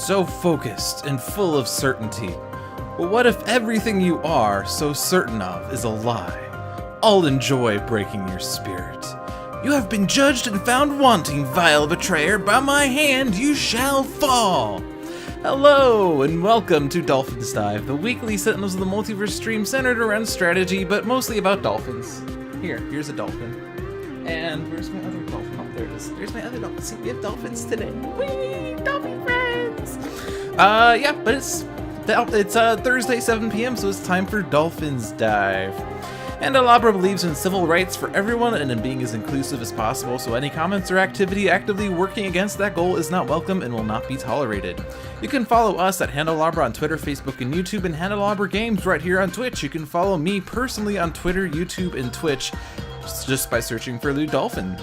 so focused and full of certainty. But what if everything you are so certain of is a lie? I'll enjoy breaking your spirit. You have been judged and found wanting, vile betrayer. By my hand you shall fall. Hello, and welcome to Dolphins Dive, the weekly Sentinels of the Multiverse stream centered around strategy, but mostly about dolphins. Here's a dolphin. And where's my other dolphin? Oh, there it is. There's my other dolphin. See, we have dolphins today. Whee! Dolphin friends! Yeah, but it's Thursday, 7 p.m., so it's time for Dolphins Dive. Handelabra believes in civil rights for everyone and in being as inclusive as possible, so any comments or activity actively working against that goal is not welcome and will not be tolerated. You can follow us at Handelabra on Twitter, Facebook, and YouTube, and Handelabra Games right here on Twitch. You can follow me personally on Twitter, YouTube, and Twitch just by searching for Lou Dolphin.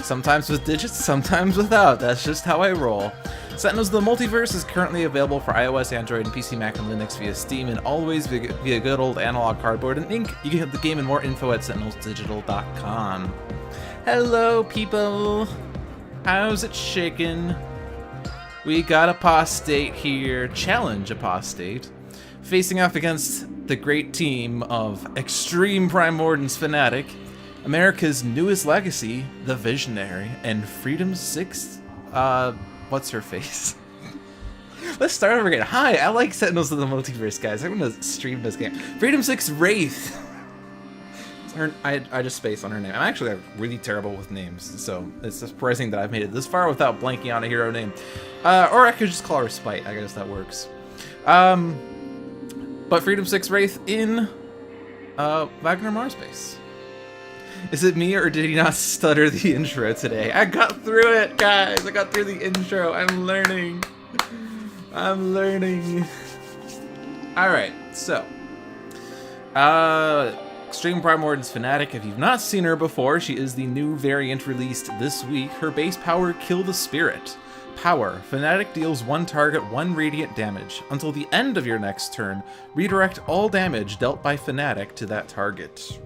Sometimes with digits, sometimes without. That's just how I roll. Sentinels of the Multiverse is currently available for iOS, Android, and PC, Mac, and Linux via Steam, and always via good old analog cardboard and ink. You can get the game and more info at sentinelsdigital.com. Hello, people. How's it shaking? We got Apostate here. Challenge Apostate. Facing off against the great team of X-Treme Prime Wardens Fanatic, America's newest legacy, the Visionary, and Freedom's sixth, what's her face? Let's start over again. Hi, I like Sentinels of the Multiverse, guys. I'm gonna stream this game. Freedom 6 Wraith. I just spaced on her name. I'm actually really terrible with names, so it's surprising that I've made it this far without blanking on a hero name. Or I could just call her Spite. I guess that works. But Freedom 6 Wraith in Wagner Mars base. Is it me, or did he not stutter the intro today? I got through it, guys! I got through the intro. I'm learning. Alright, so. Extreme Prime Wardens Fanatic. If you've not seen her before, she is the new variant released this week. Her base power, Kill the Spirit. Power. Fanatic deals one target 1 radiant damage. Until the end of your next turn, redirect all damage dealt by Fanatic to that target.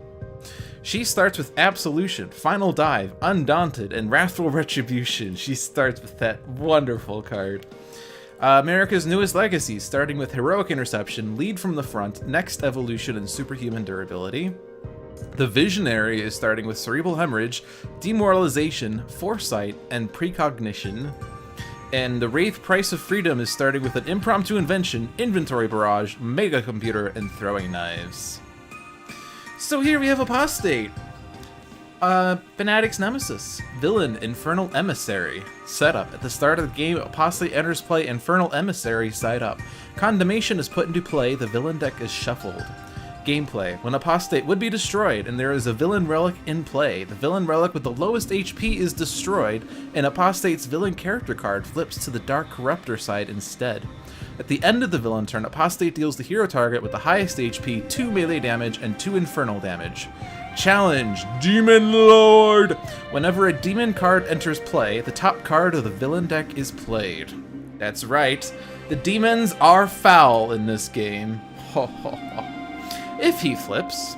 She starts with Absolution, Final Dive, Undaunted, and Wrathful Retribution. She starts with that wonderful card. America's newest legacy, starting with Heroic Interception, Lead from the Front, Next Evolution, and Superhuman Durability. The Visionary is starting with Cerebral Hemorrhage, Demoralization, Foresight, and Precognition. And the Wraith Price of Freedom is starting with an Impromptu Invention, Inventory Barrage, Mega Computer, and Throwing Knives. So here we have Apostate. Fanatic's Nemesis. Villain, Infernal Emissary. Setup. At the start of the game, Apostate enters play Infernal Emissary side up. Condemnation is put into play, the villain deck is shuffled. Gameplay. When Apostate would be destroyed and there is a villain relic in play, the villain relic with the lowest HP is destroyed, and Apostate's villain character card flips to the Dark Corruptor side instead. At the end of the villain turn, Apostate deals the hero target with the highest HP 2 melee damage and 2 infernal damage. Challenge, Demon Lord! Whenever a demon card enters play, the top card of the villain deck is played. That's right, the demons are foul in this game. If he flips,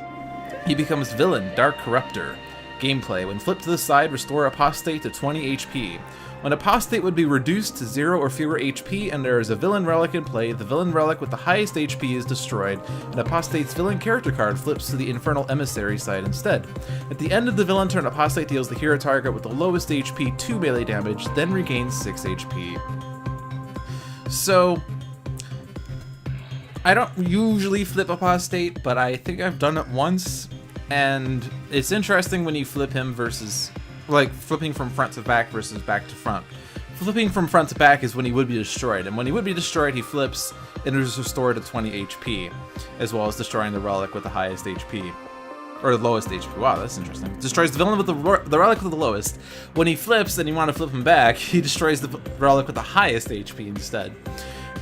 he becomes villain, Dark Corruptor. Gameplay, when flipped to the side, restore Apostate to 20 HP. When Apostate would be reduced to 0 or fewer HP and there is a villain relic in play, the villain relic with the highest HP is destroyed, and Apostate's villain character card flips to the Infernal Emissary side instead. At the end of the villain turn, Apostate deals the hero target with the lowest HP 2 melee damage, then regains 6 HP. So, I don't usually flip Apostate, but I think I've done it once, and it's interesting when you flip him versus, like, flipping from front to back versus back to front. Flipping from front to back is when he would be destroyed, and when he would be destroyed, he flips and is restored to 20 HP, as well as destroying the relic with the highest HP. Or the lowest HP. Wow, that's interesting. Destroys the villain with the relic with the lowest. When he flips and you want to flip him back, he destroys the relic with the highest HP instead.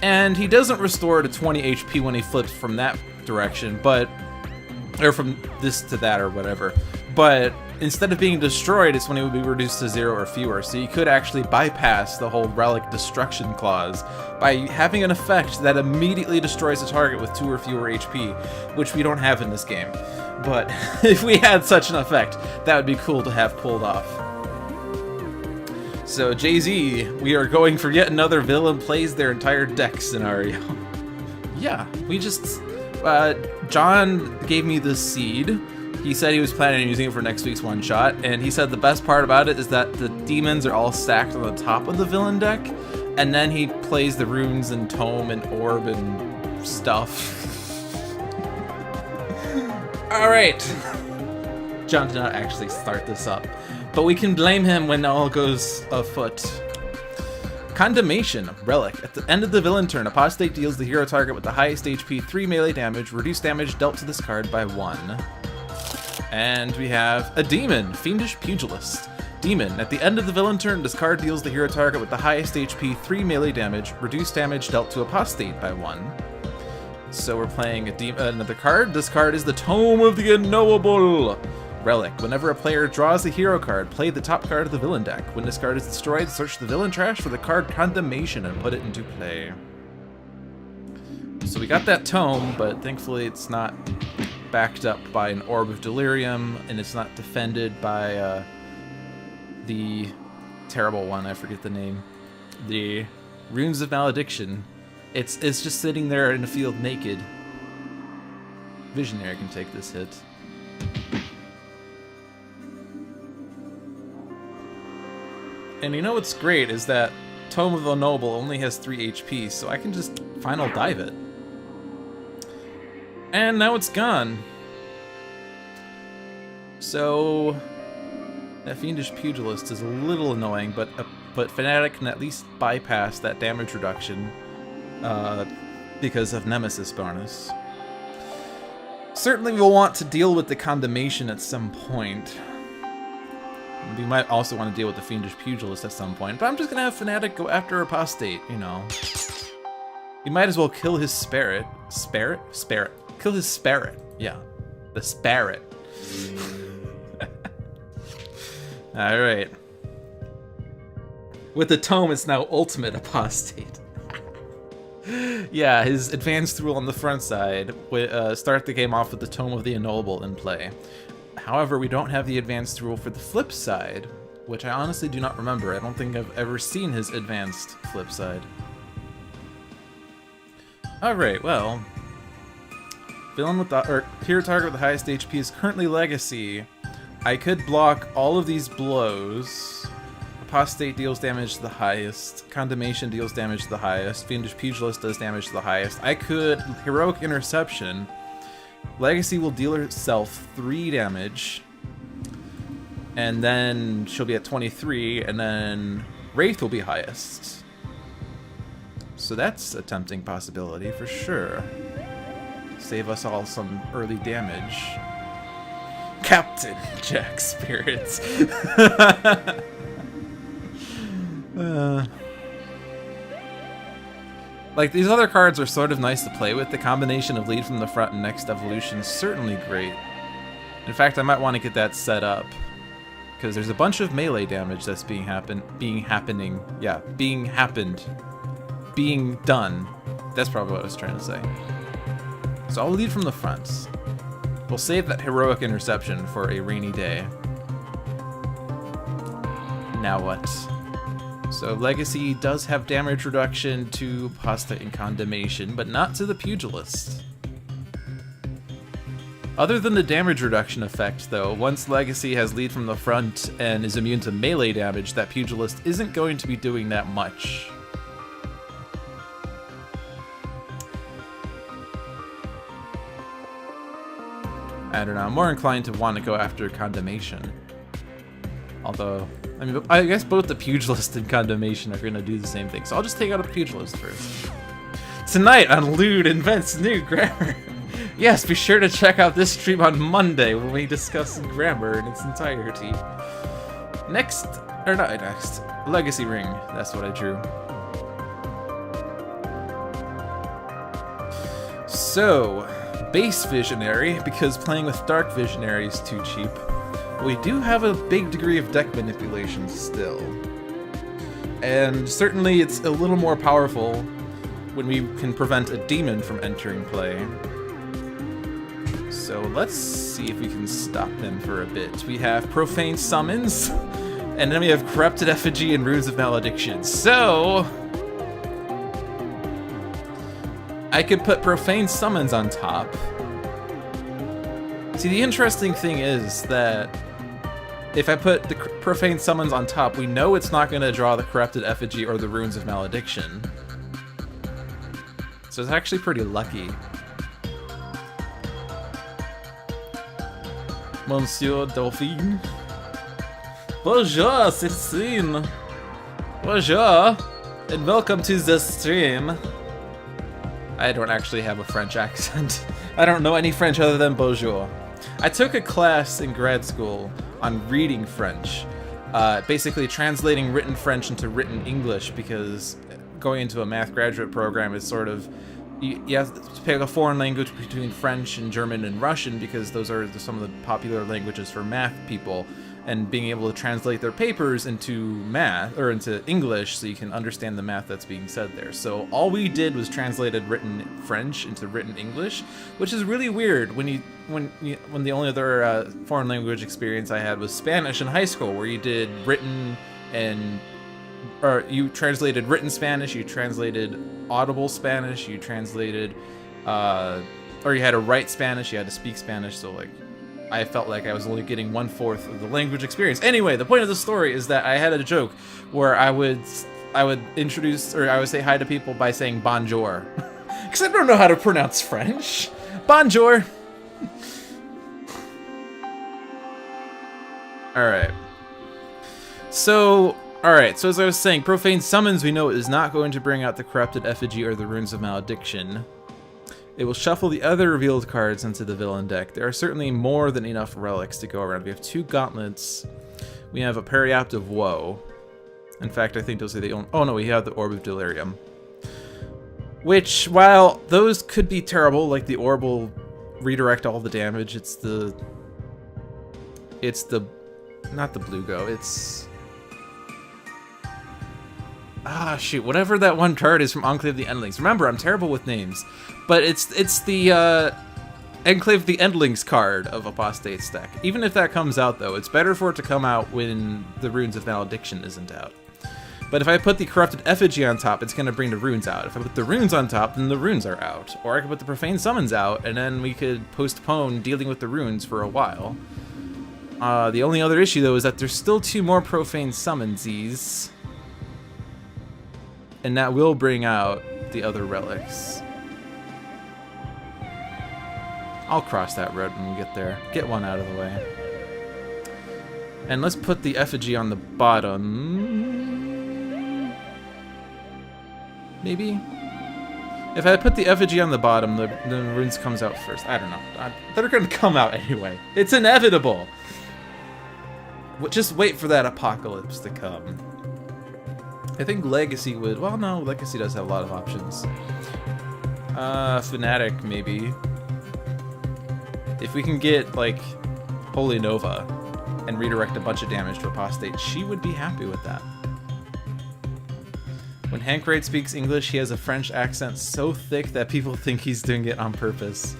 And he doesn't restore to 20 HP when he flips from that direction, but... or from this to that or whatever. But instead of being destroyed, it's when it would be reduced to 0 or fewer. So you could actually bypass the whole relic destruction clause by having an effect that immediately destroys a target with 2 or fewer HP, which we don't have in this game. But if we had such an effect, that would be cool to have pulled off. So, Jay-Z, we are going for yet another villain plays their entire deck scenario. Yeah, we just... John gave me this seed. He said he was planning on using it for next week's one-shot, and he said the best part about it is that the demons are all stacked on the top of the villain deck, and then he plays the runes and tome and orb and stuff. Alright. John did not actually start this up, but we can blame him when all goes afoot. Condemnation, Relic. At the end of the villain turn, Apostate deals the hero target with the highest HP 3 melee damage, reduced damage dealt to this card by 1. And we have a Demon, Fiendish Pugilist. Demon, at the end of the villain turn, this card deals the hero target with the highest HP 3 melee damage, reduced damage dealt to Apostate by 1. So we're playing another card. This card is the Tome of the Unknowable. Relic. Whenever a player draws a hero card, play the top card of the villain deck. When this card is destroyed, search the villain trash for the card Condemnation and put it into play. So we got that tome, but thankfully it's not backed up by an Orb of Delirium, and it's not defended by the terrible one, I forget the name. The Runes of Malediction. It's just sitting there in the field naked. Visionary can take this hit. And you know what's great is that Tome of the Noble only has 3 HP, so I can just final dive it. And now it's gone. So that Fiendish Pugilist is a little annoying, but Fanatic can at least bypass that damage reduction because of Nemesis bonus. Certainly we'll want to deal with the Condemnation at some point. We might also want to deal with the Fiendish Pugilist at some point, but I'm just gonna have Fanatic go after Apostate, you know. You might as well kill his Spirit. Spirit? Kill his Spirit. Yeah. The Spirit. Alright. With the Tome, it's now Ultimate Apostate. Yeah, his advanced rule on the front side would start the game off with the Tome of the Unknowable in play. However, we don't have the advanced rule for the flip side, which I honestly do not remember. I don't think I've ever seen his advanced flip side. Alright, well. Villain with the hero target with the highest HP is currently Legacy. I could block all of these blows. Apostate deals damage to the highest. Condemnation deals damage to the highest. Fiendish Pugilist does damage to the highest. I could Heroic Interception. Legacy will deal herself 3 damage, and then she'll be at 23, and then Wraith will be highest. So that's a tempting possibility for sure. Save us all some early damage. Captain Jack Spirits. Like, these other cards are sort of nice to play with. The combination of Lead from the Front and Next Evolution is certainly great. In fact, I might want to get that set up, because there's a bunch of melee damage that's being done. That's probably what I was trying to say. So I'll Lead from the Front. We'll save that Heroic Interception for a rainy day. Now what? So Legacy does have damage reduction to Apostate and Condemnation, but not to the Pugilist. Other than the damage reduction effect, though, once Legacy has Lead from the Front and is immune to melee damage, that Pugilist isn't going to be doing that much. I don't know, I'm more inclined to want to go after Condemnation. Although, I mean, I guess both the Pugilist and Condemnation are going to do the same thing, so I'll just take out a Pugilist first. Tonight on Lewd Invents New Grammar. Yes, be sure to check out this stream on Monday when we discuss grammar in its entirety. Next, Legacy Ring. That's what I drew. So, base Visionary, because playing with Dark Visionary is too cheap. We do have a big degree of deck manipulation still. And certainly it's a little more powerful when we can prevent a demon from entering play. So let's see if we can stop them for a bit. We have Profane Summons. And then we have Corrupted Effigy and Runes of Malediction. So I could put Profane Summons on top. See, the interesting thing is that if I put the Profane Summons on top, we know it's not going to draw the Corrupted Effigy or the Runes of Malediction. So it's actually pretty lucky. Monsieur Dolphin. Bonjour, Cécile. Bonjour, and welcome to the stream. I don't actually have a French accent. I don't know any French other than bonjour. I took a class in grad school on reading French, basically translating written French into written English, because going into a math graduate program is sort of, you have to pick a foreign language between French and German and Russian, because those are some of the popular languages for math people, and being able to translate their papers into math, or into English, so you can understand the math that's being said there. So all we did was translated written French into written English, which is really weird when the only other foreign language experience I had was Spanish in high school, where you did written or you translated written Spanish, you translated audible Spanish, you translated, or you had to write Spanish, you had to speak Spanish, so like, I felt like I was only getting 1/4 of the language experience. Anyway, the point of the story is that I had a joke where I would introduce, or I would say hi to people by saying bonjour. Because I don't know how to pronounce French. Bonjour! Alright. So as I was saying, Profane Summons, we know, is not going to bring out the Corrupted Effigy or the Runes of Malediction. It will shuffle the other revealed cards into the villain deck. There are certainly more than enough relics to go around. We have 2 gauntlets. We have a Periapt of Woe. In fact, I think those are the only... Oh no, we have the Orb of Delirium. Which, while those could be terrible, like the Orb will redirect all the damage, it's the... Not the Blue Go, it's... Ah, shoot, whatever that one card is from Enclave of the Endlings. Remember, I'm terrible with names. But it's the Enclave of the Endlings card of Apostate's deck. Even if that comes out, though, it's better for it to come out when the Runes of Malediction isn't out. But if I put the Corrupted Effigy on top, it's going to bring the runes out. If I put the runes on top, then the runes are out. Or I could put the Profane Summons out, and then we could postpone dealing with the runes for a while. The only other issue, though, is that there's still 2 more Profane Summonsies. And that will bring out the other relics. I'll cross that road when we get there. Get one out of the way. And let's put the effigy on the bottom. Maybe? If I put the effigy on the bottom, the runes comes out first. I don't know. They're gonna come out anyway. It's inevitable! Just wait for that apocalypse to come. I think Legacy would... Well, no, Legacy does have a lot of options. Fanatic, maybe. If we can get, like, Holy Nova and redirect a bunch of damage to Apostate, she would be happy with that. When Hank Wright speaks English, he has a French accent so thick that people think he's doing it on purpose.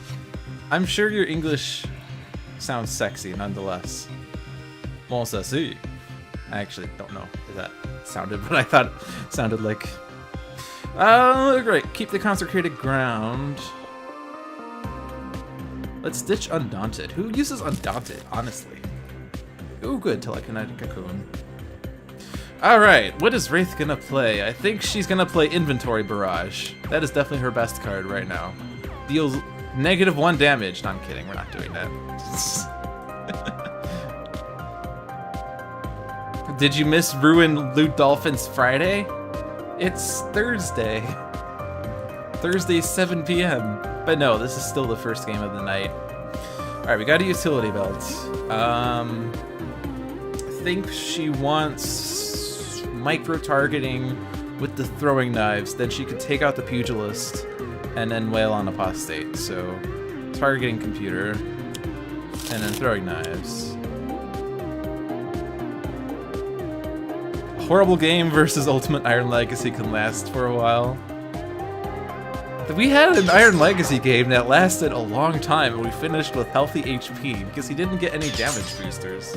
I'm sure your English sounds sexy, nonetheless. Bon, ça si. I actually don't know if that sounded, but I thought it sounded like... great. Keep the Consecrated Ground. Let's ditch Undaunted. Who uses Undaunted, honestly? Ooh, good. Telekinetic Cocoon. Alright, what is Wraith gonna play? I think she's gonna play Inventory Barrage. That is definitely her best card right now. Deals -1 damage. No, I'm kidding. We're not doing that. Did you miss Ruin Loot Dolphins Friday? It's Thursday. Thursday, 7 p.m. But no, this is still the first game of the night. Alright, we got a utility belt. I think she wants micro-targeting with the throwing knives. Then she could take out the pugilist and then wail on Apostate. So, targeting computer and then throwing knives. Horrible game versus Ultimate Iron Legacy can last for a while. We had an Iron Legacy game that lasted a long time, and we finished with healthy HP because he didn't get any damage boosters.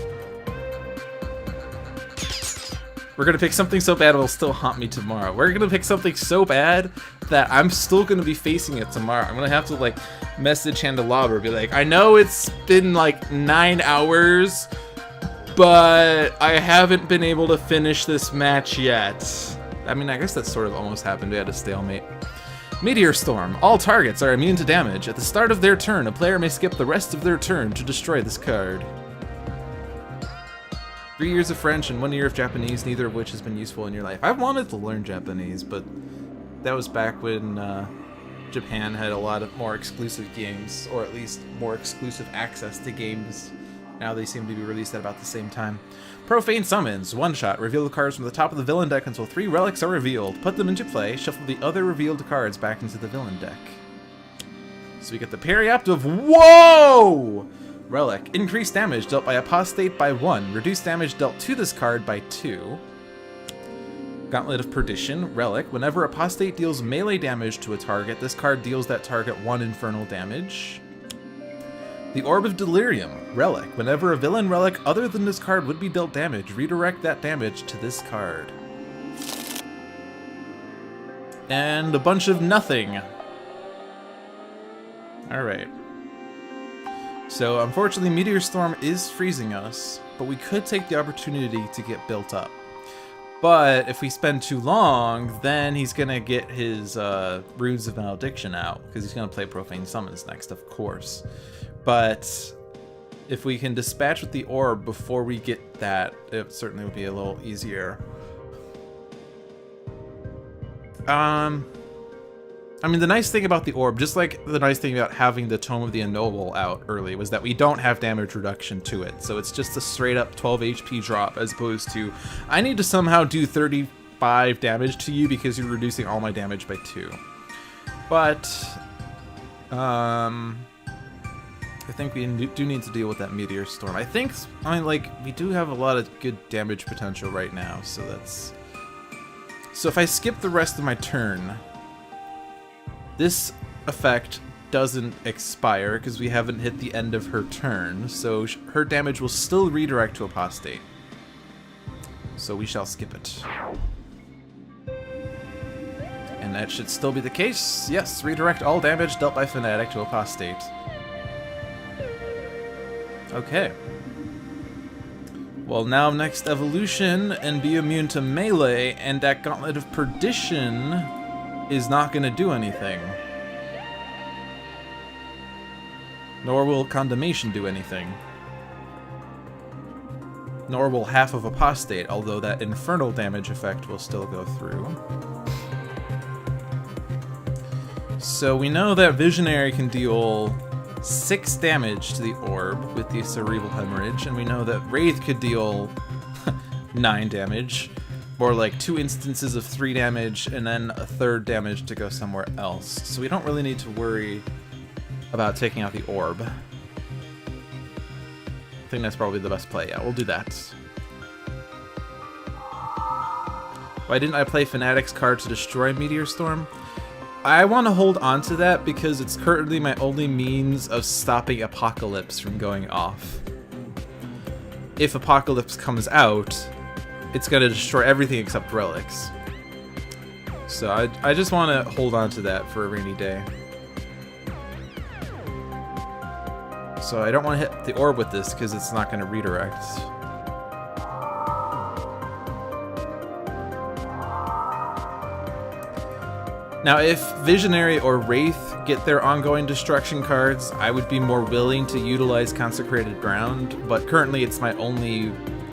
We're gonna pick something so bad it'll still haunt me tomorrow. We're gonna pick something so bad that I'm still gonna be facing it tomorrow. I'm gonna have to like message Handelabra, be like, I know it's been like 9 hours, but I haven't been able to finish this match yet. I mean, I guess that sort of almost happened. We had a stalemate. Meteor Storm. All targets are immune to damage. At the start of their turn, a player may skip the rest of their turn to destroy this card. 3 years of French and 1 year of Japanese, neither of which has been useful in your life. I wanted to learn Japanese, but that was back when Japan had a lot of more exclusive games, or at least more exclusive access to games. Now they seem to be released at about the same time. Profane Summons. One shot. Reveal the cards from the top of the villain deck until 3 relics are revealed. Put them into play. Shuffle the other revealed cards back into the villain deck. So we get the Periapt of Whoa! Relic. Increased damage dealt by Apostate by 1. Reduced damage dealt to this card by 2. Gauntlet of Perdition. Relic. Whenever Apostate deals melee damage to a target, this card deals that target 1 infernal damage. The Orb of Delirium. Relic. Whenever a villain relic other than this card would be dealt damage, redirect that damage to this card. And a bunch of nothing. Alright. So, unfortunately, Meteor Storm is freezing us, but we could take the opportunity to get built up. But if we spend too long, then he's gonna get his Runes of Malediction out, because he's gonna play Profane Summons next, of course. But if we can dispatch with the orb before we get that, it certainly would be a little easier. I mean, the nice thing about the orb, just like the nice thing about having the Tome of the Ennoble out early, was that we don't have damage reduction to it. So it's just a straight up 12 HP drop, as opposed to, I need to somehow do 35 damage to you because you're reducing all my damage by 2. But, I think we do need to deal with that Meteor Storm. I mean, like, we do have a lot of good damage potential right now, so that's... So if I skip the rest of my turn, this effect doesn't expire because we haven't hit the end of her turn, so her damage will still redirect to Apostate. So we shall skip it. And that should still be the case. Yes, redirect all damage dealt by Fanatic to Apostate. Okay. Well, now next evolution and be immune to melee, and that Gauntlet of Perdition is not going to do anything. Nor will Condemnation do anything. Nor will half of Apostate, although that infernal damage effect will still go through. So we know that Visionary can deal 6 damage to the orb with the Cerebral Hemorrhage, and we know that Wraith could deal 9 damage, or like 2 instances of 3 damage, and then a 3rd damage to go somewhere else. So we don't really need to worry about taking out the orb. I think that's probably the best play. Yeah, we'll do that. Why didn't I play Fanatic's card to destroy Meteor Storm? I want to hold on to that because it's currently my only means of stopping Apocalypse from going off. If Apocalypse comes out, it's going to destroy everything except relics. So I just want to hold on to that for a rainy day. So I don't want to hit the orb with this because it's not going to redirect. Now, if Visionary or Wraith get their ongoing destruction cards, I would be more willing to utilize Consecrated Ground, but currently it's my only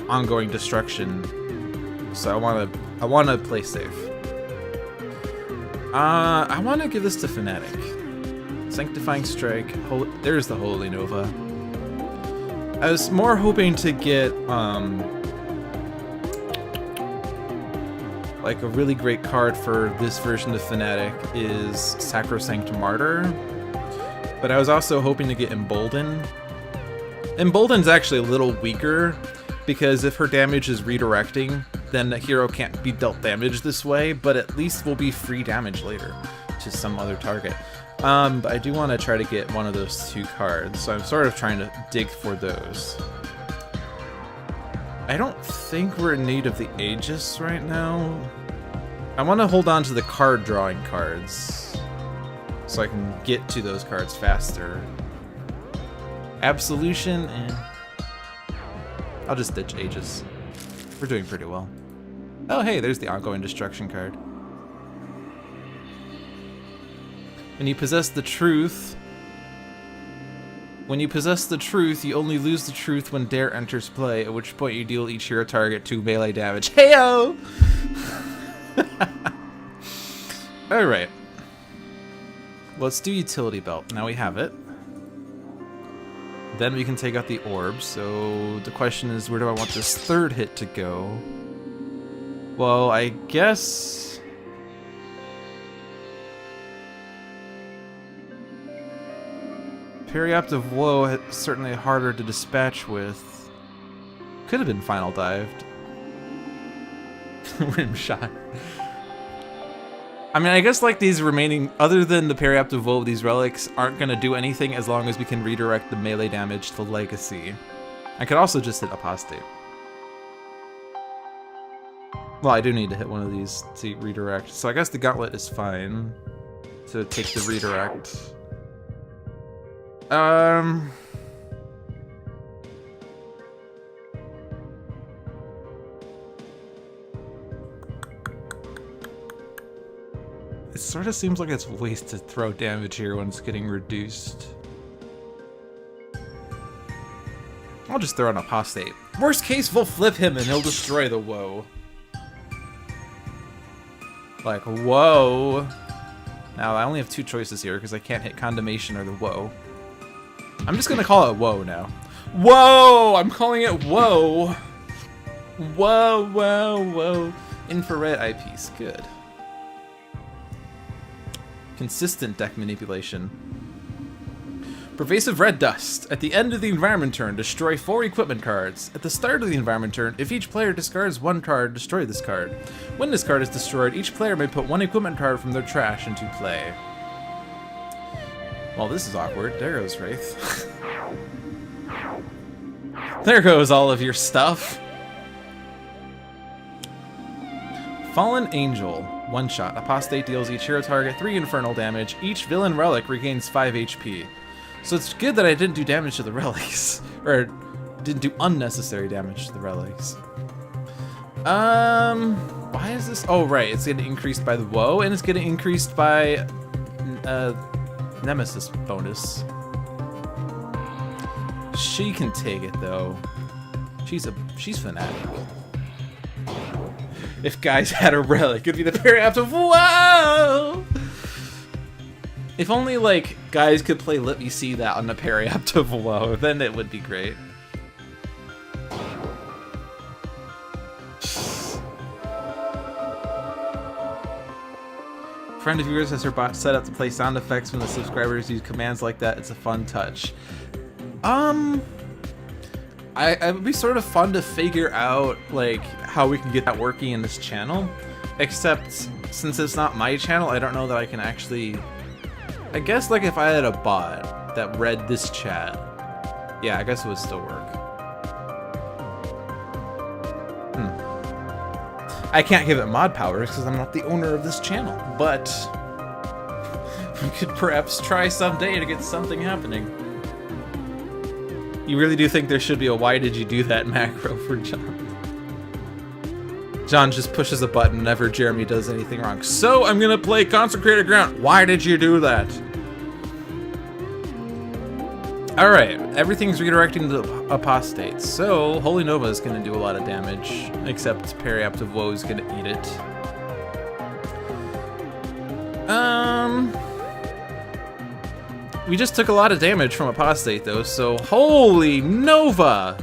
ongoing destruction, so I want to play safe. I want to give this to Fanatic. Sanctifying Strike. There's the Holy Nova. I was more hoping to get like a really great card for this version of Fanatic is Sacrosanct Martyr, but I was also hoping to get Embolden. Embolden's actually a little weaker because if her damage is redirecting, then the hero can't be dealt damage this way, but at least will be free damage later to some other target. But I do want to try to get one of those 2 cards, so I'm sort of trying to dig for those. I don't think we're in need of the Aegis right now. I want to hold on to the card drawing cards so I can get to those cards faster. Absolution, and I'll just ditch Aegis. We're doing pretty well. Oh hey, there's the Ongoing Destruction card. When you possess the truth, you only lose the truth when Dare enters play, at which point you deal each hero target 2 melee damage. Heyo! Alright. Let's do Utility Belt. Now we have it. Then we can take out the orbs. So the question is, where do I want this third hit to go? Well, I guess... Periapt of Woe certainly harder to dispatch with. Could have been Final Dived. Rim Shot. I mean, I guess like these remaining, other than the Periapt of Woe, these relics aren't going to do anything as long as we can redirect the melee damage to Legacy. I could also just hit Apostate. Well, I do need to hit one of these to redirect. So I guess the Gauntlet is fine to take the redirect. It sort of seems like it's waste to throw damage here when it's getting reduced. I'll just throw an Apostate. Worst case, we'll flip him and he'll destroy the Woe. Like, whoa. Now, I only have 2 choices here because I can't hit Condemnation or the Woe. I'm just gonna call it Woe now. Whoa! I'm calling it Woe! Whoa, whoa, whoa. Infrared eyepiece, good. Consistent deck manipulation. Pervasive Red Dust. At the end of the environment turn, destroy 4 equipment cards. At the start of the environment turn, if each player discards 1 card, destroy this card. When this card is destroyed, each player may put 1 equipment card from their trash into play. Well, this is awkward. There goes Wraith. There goes all of your stuff. Fallen Angel. 1 shot. Apostate deals each hero target 3 infernal damage. Each villain relic regains 5 HP. So it's good that I didn't do damage to the relics. Or didn't do unnecessary damage to the relics. Why is this? Oh, right. It's getting increased by the Woe, and it's getting increased by Nemesis bonus. She can take it though. She's Fanatic. If Guise had a relic, it'd be the Periapt of Woe! If only, like, Guise could play Let Me See That on the Periapt of Woe, then it would be great. Friend of yours has her bot set up to play sound effects when the subscribers use commands like that. It's a fun touch. It would be sort of fun to figure out, like, how we can get that working in this channel. Except, since it's not my channel, I don't know that I can actually... I guess, like, if I had a bot that read this chat, yeah, I guess it would still work. I can't give it mod powers because I'm not the owner of this channel, but we could perhaps try someday to get something happening. You really do think there should be a "why did you do that" macro for John? John just pushes a button whenever Jeremy does anything wrong. So I'm gonna play Consecrated Ground. Why did you do that? Alright, everything's redirecting to Apostate. So Holy Nova is gonna do a lot of damage, except Periapt of Woe is gonna eat it. We just took a lot of damage from Apostate though, so Holy Nova!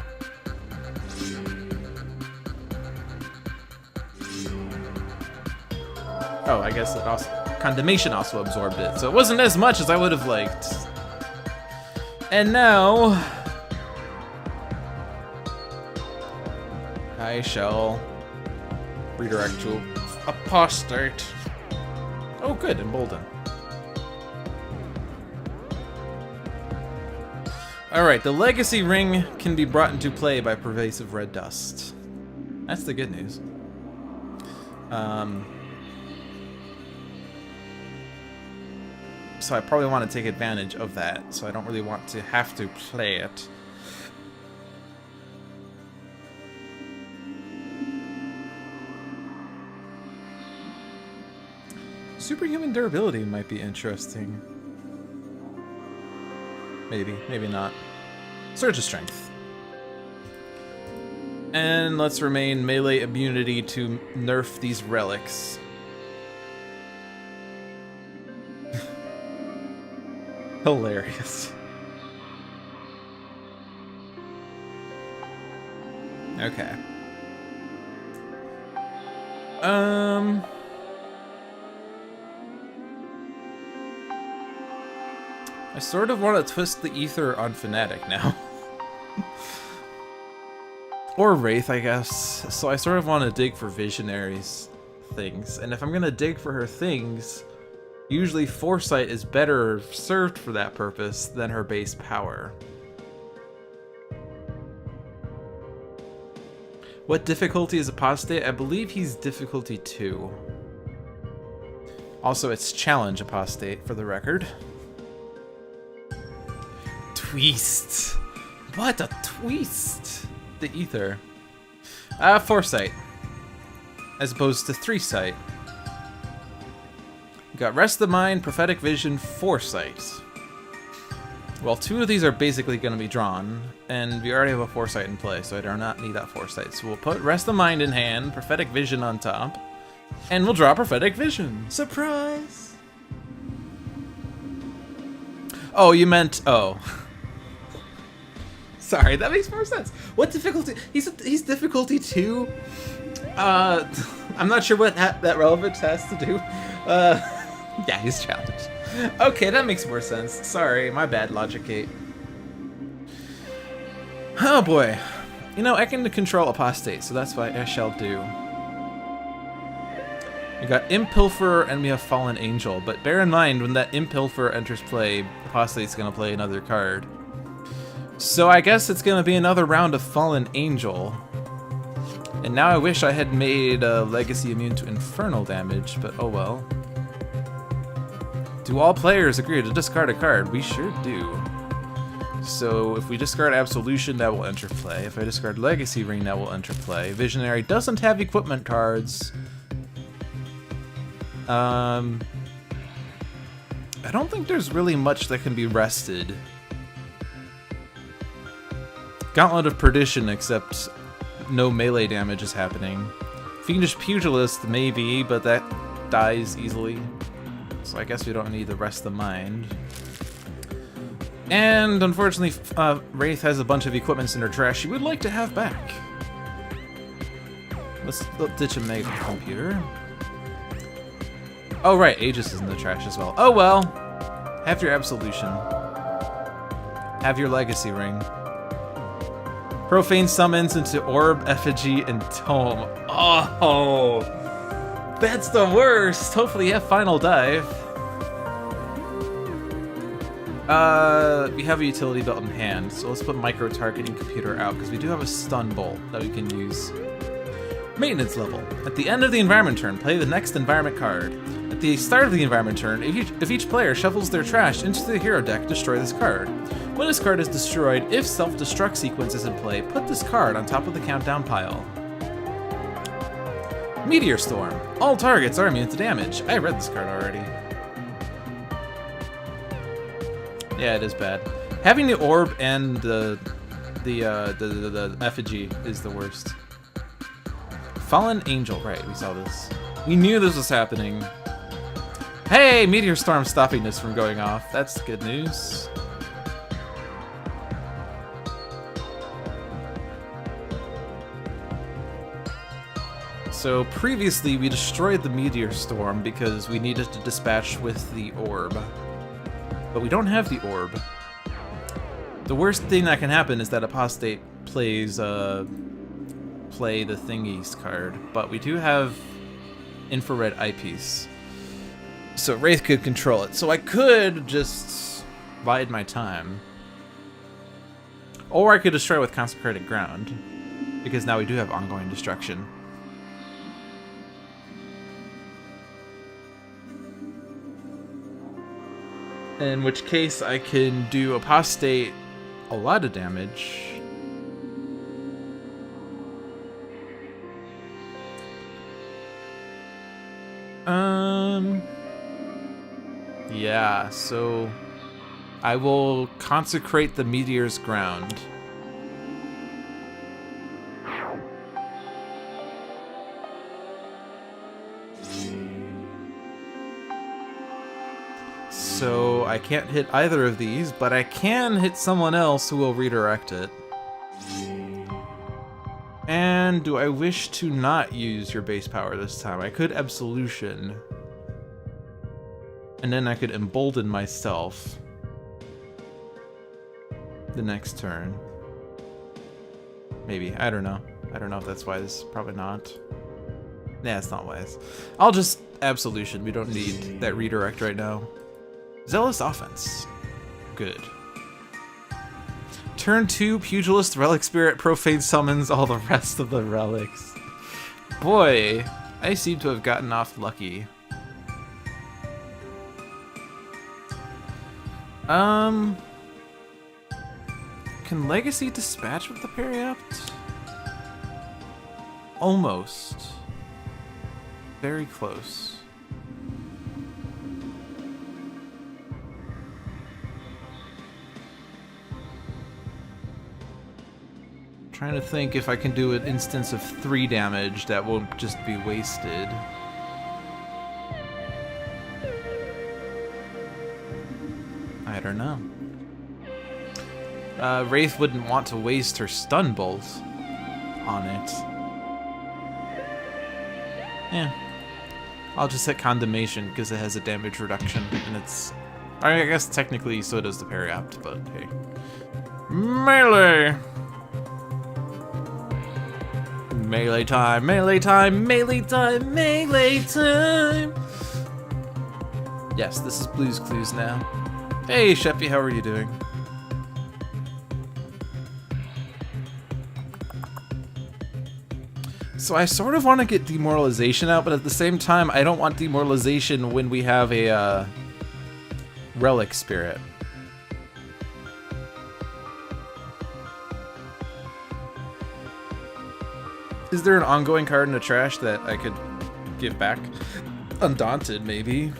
Oh, I guess it also, Condemnation also absorbed it, so it wasn't as much as I would have liked. And now I shall redirect to Apostate. Oh good, Embolden. Alright, the Legacy Ring can be brought into play by Pervasive Red Dust. That's the good news. So I probably want to take advantage of that, so I don't really want to have to play it. Superhuman durability might be interesting. Maybe, maybe not. Surge of Strength. And let's remain melee immunity to nerf these relics. Hilarious. Okay. I sort of want to twist the ether on Fanatic now. Or Wraith, I guess. So I sort of want to dig for Visionaries things. And if I'm going to dig for her things, usually Foresight is better served for that purpose than her base power. What difficulty is Apostate? I believe he's difficulty 2. Also, it's Challenge Apostate, for the record. Twist. What a twist. The ether. Foresight. As opposed to 3-sight. We got Rest of the Mind, Prophetic Vision, Foresight. Well, 2 of these are basically going to be drawn, and we already have a Foresight in play, so I do not need that Foresight. So we'll put Rest of the Mind in hand, Prophetic Vision on top, and we'll draw Prophetic Vision. Surprise! Oh, you meant... Oh. Sorry, that makes more sense. What difficulty? He's difficulty 2? I'm not sure what that relevance has to do. Yeah, he's challenged. Okay, that makes more sense. Sorry, my bad, Logic Gate. Oh boy. You know, I can control Apostate, so that's what I shall do. We got Impilfer and we have Fallen Angel, but bear in mind when that Impilfer enters play, Apostate's gonna play another card. So I guess it's gonna be another round of Fallen Angel. And now I wish I had made Legacy immune to infernal damage, but oh well. Do all players agree to discard a card? We sure do. So if we discard Absolution, that will enter play. If I discard Legacy Ring, that will enter play. Visionary doesn't have equipment cards. I don't think there's really much that can be rested. Gauntlet of Perdition, except no melee damage is happening. Fiendish Pugilist, maybe, but that dies easily. So I guess we don't need the Rest of the Mind. And unfortunately, Wraith has a bunch of equipments in her trash she would like to have back. Let's ditch a Mega Computer. Oh right, Aegis is in the trash as well. Oh well! Have your Absolution. Have your Legacy Ring. Profane summons into Orb, Effigy, and Tome. Oh! That's the worst! Hopefully you have Final Dive. We have a utility belt in hand, so let's put Micro-Targeting Computer out, because we do have a Stun Bolt that we can use. Maintenance level. At the end of the environment turn, play the next environment card. At the start of the environment turn, if each player shuffles their trash into the hero deck, destroy this card. When this card is destroyed, if self-destruct sequence is in play, put this card on top of the countdown pile. Meteor Storm. All targets are immune to damage. I read this card already. Yeah, it is bad. Having the orb and the effigy is the worst. Fallen Angel, right, we saw this. We knew this was happening. Hey, Meteor Storm stopping this from going off. That's good news. So previously we destroyed the Meteor Storm because we needed to dispatch with the orb. But we don't have the orb. The worst thing that can happen is that Apostate plays play the Thingies card, but we do have Infrared Eyepiece. So Wraith could control it. So I could just bide my time. Or I could destroy with Consecrated Ground. Because now we do have ongoing destruction. In which case I can do Apostate a lot of damage. Yeah, so I will consecrate the meteor's ground. So I can't hit either of these, but I can hit someone else who will redirect it. And do I wish to not use your base power this time? I could Absolution. And then I could embolden myself the next turn. Maybe. I don't know. I don't know if that's wise. Probably not. Nah, it's not wise. I'll just Absolution. We don't need that redirect right now. Zealous Offense. Good. Turn 2, Pugilist, Relic Spirit, Profane summons all the rest of the relics. Boy, I seem to have gotten off lucky. Can Legacy dispatch with the Periapt? Almost. Very close. Trying to think if I can do an instance of 3 damage that won't just be wasted. I don't know. Wraith wouldn't want to waste her stun bolt on it. Yeah. I'll just hit Condemnation because it has a damage reduction and it's... I guess technically so does the Periapt, but hey. Melee! Melee time, melee time, melee time, melee time! Yes, this is Blue's Clues now. Hey, Sheppy, how are you doing? So I sort of want to get Demoralization out, but at the same time, I don't want Demoralization when we have a Relic Spirit. Is there an ongoing card in the trash that I could give back? Undaunted, maybe.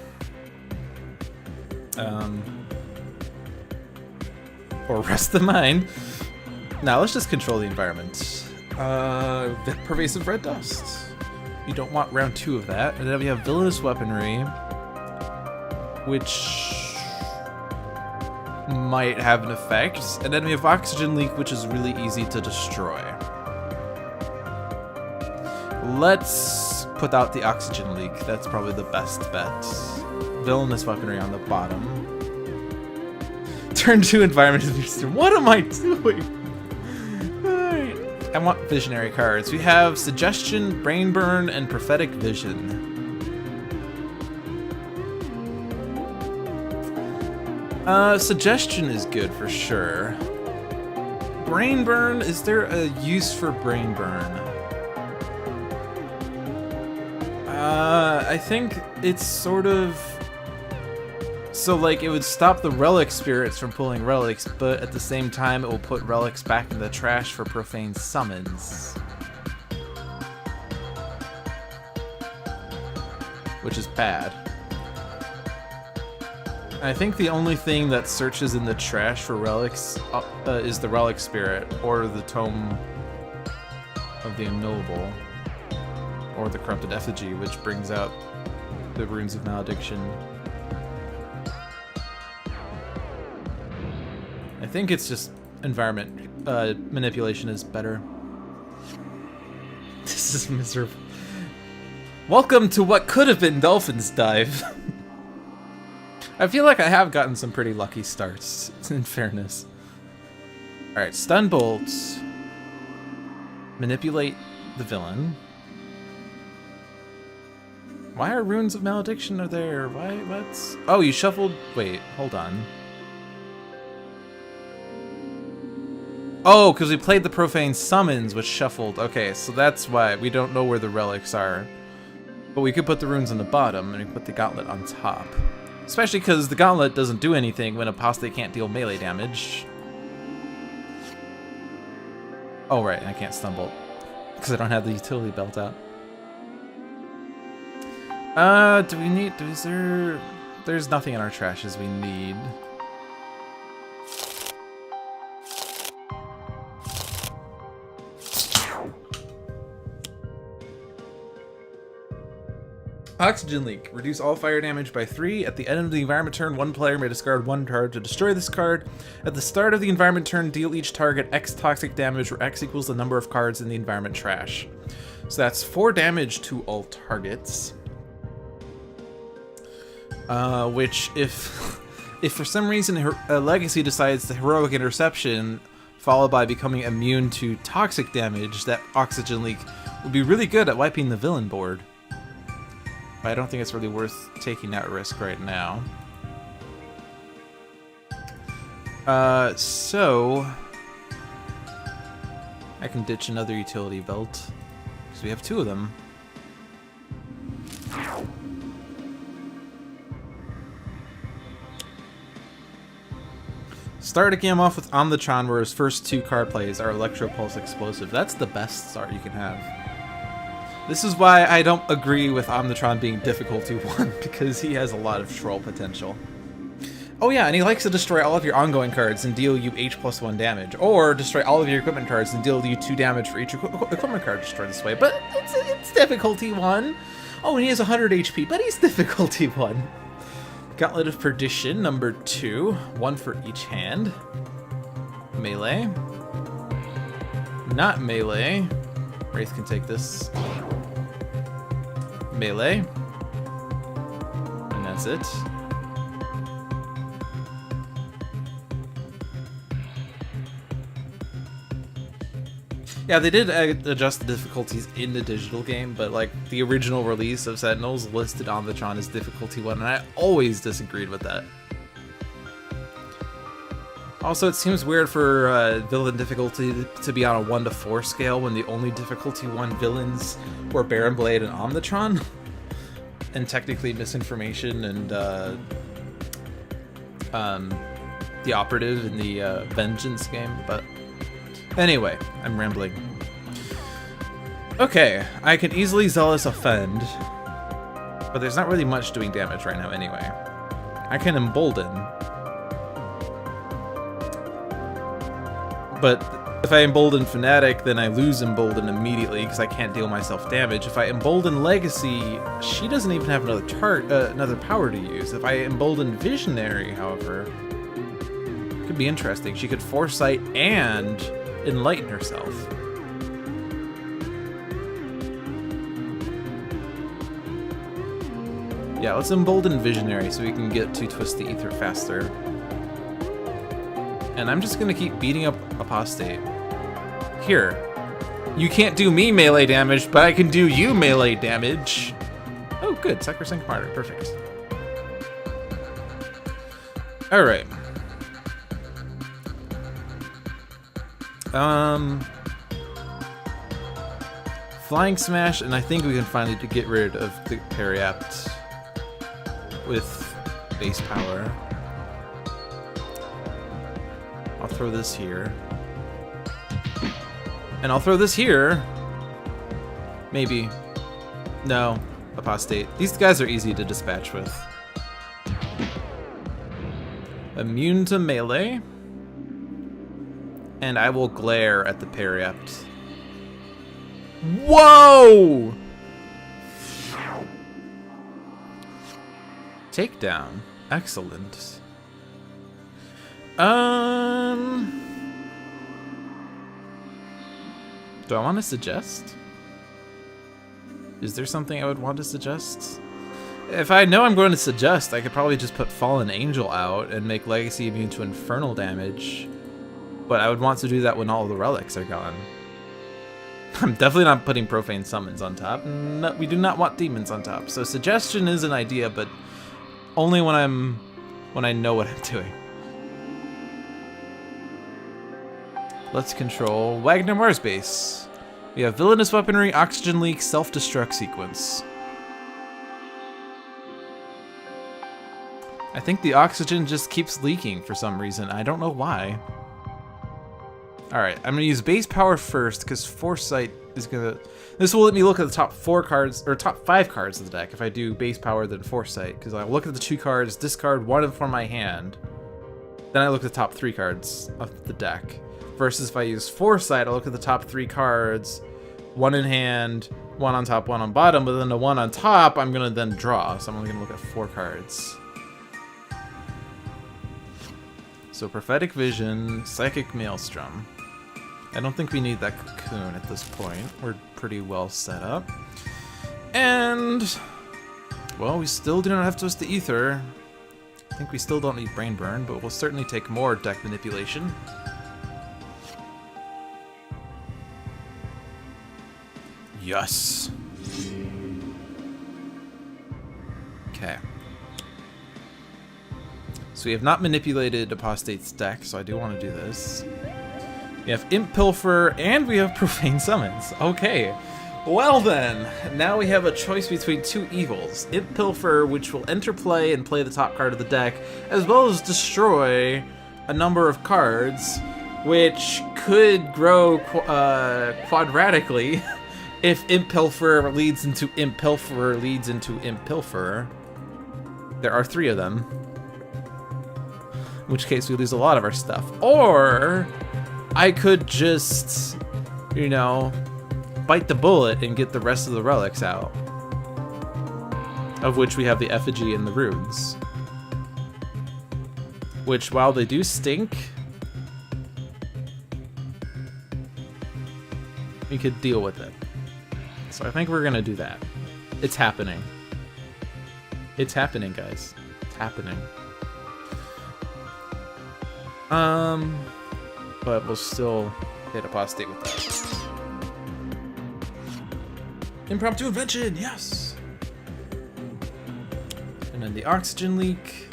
Or Rest the Mind. Now let's just control the environment. Pervasive Red Dust. You don't want round 2 of that. And then we have Villainous Weaponry, which might have an effect. And then we have Oxygen Leak, which is really easy to destroy. Let's put out the Oxygen Leak. That's probably the best bet. Villainous Weaponry on the bottom. Turn 2 Environment Booster. What am I doing? Alright. I want visionary cards. We have Suggestion, Brain Burn, and Prophetic Vision. Suggestion is good for sure. Brain Burn, is there a use for Brain Burn? I think it's sort of... So, like, it would stop the Relic Spirits from pulling relics, but at the same time, it will put relics back in the trash for Profane Summons. Which is bad. I think the only thing that searches in the trash for relics is the Relic Spirit, or the Tome of the Unknowable, or the Corrupted Effigy, which brings out the Runes of Malediction. I think it's just environment manipulation is better. This is miserable. Welcome to what could have been Dolphins Dive. I feel like I have gotten some pretty lucky starts, in fairness. Alright, Stun Bolts. Manipulate the villain. Why are Runes of Malediction are there? Why? What's... Oh, you shuffled... Wait, hold on. Oh, because we played the Profane Summons, which shuffled. Okay, so that's why we don't know where the relics are. But we could put the runes on the bottom, and we can put the Gauntlet on top. Especially because the Gauntlet doesn't do anything when Apostate can't deal melee damage. Oh, right, I can't stumble. Because I don't have the utility belt out. Do we need... There's nothing in our trashes we need. Oxygen Leak. Reduce all fire damage by 3. At the end of the environment turn, one player may discard 1 card to destroy this card. At the start of the environment turn, deal each target X toxic damage, where X equals the number of cards in the environment trash. So that's 4 damage to all targets. Which, if for some reason a Legacy decides the Heroic Interception, followed by becoming immune to toxic damage, that Oxygen Leak would be really good at wiping the villain board. But I don't think it's really worth taking that risk right now. So I can ditch another utility belt, because we have 2 of them. Start a game off with Omnitron, where his first 2 card plays are Electro Pulse Explosive. That's the best start you can have. This is why I don't agree with Omnitron being difficulty 1, because he has a lot of troll potential. Oh yeah, and he likes to destroy all of your ongoing cards and deal you H+1 damage, or destroy all of your equipment cards and deal you 2 damage for each equipment card destroyed this way. But it's difficulty 1. Oh, and he has 100 HP, but he's difficulty 1. Gauntlet of Perdition, number 2. 1 for each hand. Melee. Not melee. Wraith can take this. Melee. And that's it. Yeah, they did adjust the difficulties in the digital game, but like the original release of Sentinels listed Omnitron as difficulty 1, and I always disagreed with that. Also, it seems weird for villain difficulty to be on a 1 to 4 scale when the only difficulty 1 villains were Baron Blade and Omnitron. And technically Misinformation and the Operative in the Vengeance game, but anyway, I'm rambling. Okay, I can easily Zealous Offend, but there's not really much doing damage right now anyway. I can Embolden, but if I Embolden Fanatic, then I lose Embolden immediately because I can't deal myself damage. If I Embolden Legacy, she doesn't even have another power to use. If I Embolden Visionary, however, it could be interesting. She could Foresight and Enlighten herself. Yeah, let's Embolden Visionary so we can get to Twist the Ether faster. And I'm just gonna keep beating up Apostate. Here. You can't do me melee damage, but I can do you melee damage. Oh, good. Sacrosanct Martyr. Perfect. Alright. Flying Smash, and I think we can finally get rid of the Periapt with base power. I'll throw this here. And I'll throw this here. Maybe. No. Apostate. These guys are easy to dispatch with. Immune to melee. And I will glare at the Periapt. Whoa! Takedown. Excellent. Do I want to suggest? Is there something I would want to suggest? If I know I'm going to suggest, I could probably just put Fallen Angel out and make Legacy immune to infernal damage. But I would want to do that when all the relics are gone. I'm definitely not putting Profane Summons on top. No, we do not want demons on top. So suggestion is an idea, but only when I know what I'm doing. Let's control Wagner Mars base. We have villainous weaponry, oxygen leak, self-destruct sequence. I think the oxygen just keeps leaking for some reason. I don't know why. Alright, I'm gonna use base power first because Foresight is gonna... This will let me look at the top 4 cards, or top 5 cards of the deck if I do base power then Foresight. Because I look at the 2 cards, discard 1 of them from my hand. Then I look at the top 3 cards of the deck. Versus if I use Foresight, I look at the top 3 cards, 1 in hand, 1 on top, 1 on bottom, but then the 1 on top I'm gonna then draw. So I'm only gonna look at 4 cards. So Prophetic Vision, Psychic Maelstrom. I don't think we need that cocoon at this point. We're pretty well set up. And, well, we still do not have Twist the Ether. I think we still don't need Brain Burn, but we'll certainly take more deck manipulation. Yes. Okay. So we have not manipulated Apostate's deck, so I do want to do this. We have Imp Pilfer, and we have Profane Summons. Okay. Well then, now we have a choice between 2 evils. Imp Pilfer, which will enter play and play the top card of the deck, as well as destroy a number of cards, which could grow quadratically if Imp Pilfer leads into Imp Pilfer leads into Imp Pilfer. There are 3 of them. In which case we lose a lot of our stuff. Or I could just, you know, bite the bullet and get the rest of the relics out. Of which we have the effigy and the runes. Which, while they do stink, we could deal with it. So I think we're gonna do that. It's happening. It's happening, guys. It's happening. But we'll still hit Apostate with that. Impromptu Invention, yes! And then the oxygen leak.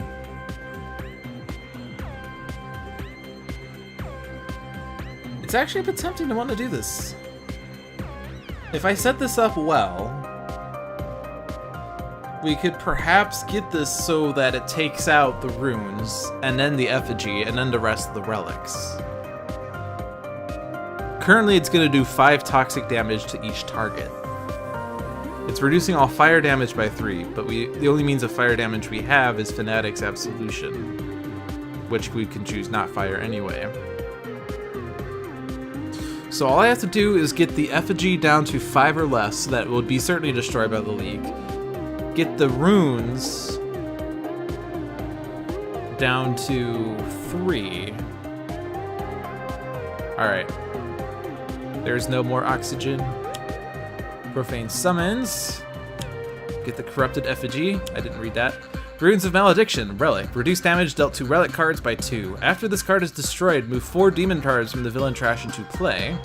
It's actually a bit tempting to want to do this. If I set this up well, we could perhaps get this so that it takes out the runes, and then the effigy, and then the rest of the relics. Currently, it's going to do 5 toxic damage to each target. It's reducing all fire damage by 3, but the only means of fire damage we have is Fanatic's Absolution, which we can choose not fire anyway. So all I have to do is get the effigy down to 5 or less, so that it will be certainly destroyed by the League. Get the runes down to 3. Alright. There's no more oxygen. Profane Summons. Get the Corrupted Effigy. I didn't read that. Runes of Malediction. Relic. Reduce damage dealt to relic cards by 2. After this card is destroyed, move 4 demon cards from the villain trash into play.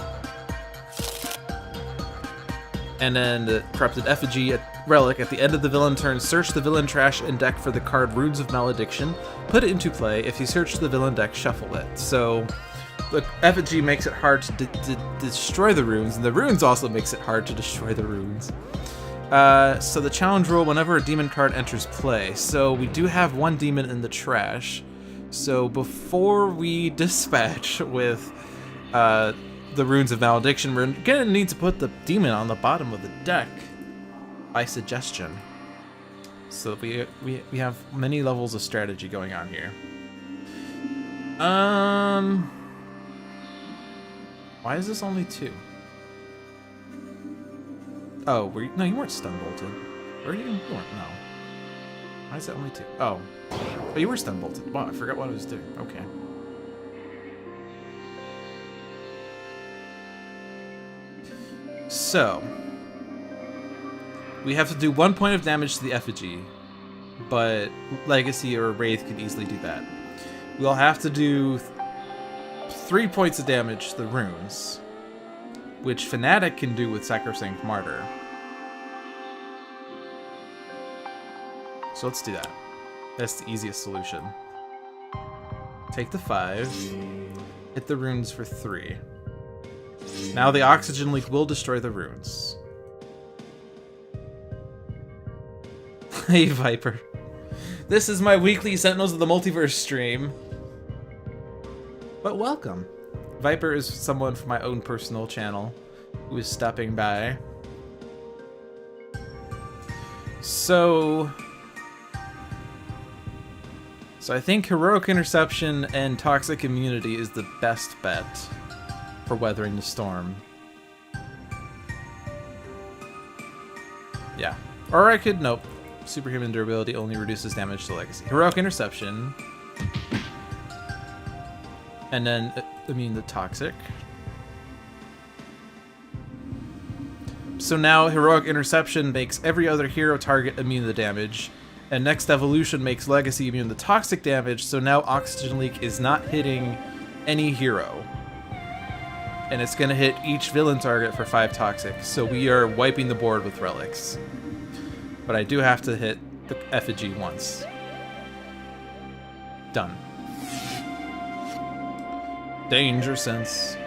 And then the Corrupted Effigy relic at the end of the villain turn, search the villain trash and deck for the card Runes of Malediction. Put it into play. If you search the villain deck, shuffle it. So the effigy makes it hard to destroy the runes, and the runes also makes it hard to destroy the runes. So the challenge rule, whenever a demon card enters play. So we do have 1 demon in the trash. So before we dispatch with the Runes of Malediction, we're gonna need to put the demon on the bottom of the deck by suggestion. So we have many levels of strategy going on here. Why is this only 2? Oh, no, you weren't stun bolted. Or you weren't, no. Why is that only 2? Oh. Oh, you were stun bolted. Wow, I forgot what I was doing. Okay. So, we have to do 1 point of damage to the effigy, but Legacy or Wraith could easily do that. We'll have to do 3 points of damage to the runes, which Fanatic can do with Sacrosanct Martyr. So let's do that. That's the easiest solution. Take the 5. Hit the runes for 3. Now the oxygen leak will destroy the runes. Hey, Viper. This is my weekly Sentinels of the Multiverse stream. But welcome. Viper is someone from my own personal channel who is stopping by. So I think Heroic Interception and Toxic Immunity is the best bet for weathering the storm. Yeah. Or I could, nope. Superhuman durability only reduces damage to legacy. Heroic Interception. And then immune to toxic. So now Heroic Interception makes every other hero target immune to damage. And next evolution makes Legacy immune to toxic damage, so now Oxygen Leak is not hitting any hero. And it's going to hit each villain target for 5 toxic, so we are wiping the board with relics. But I do have to hit the effigy once. Done. Danger sense.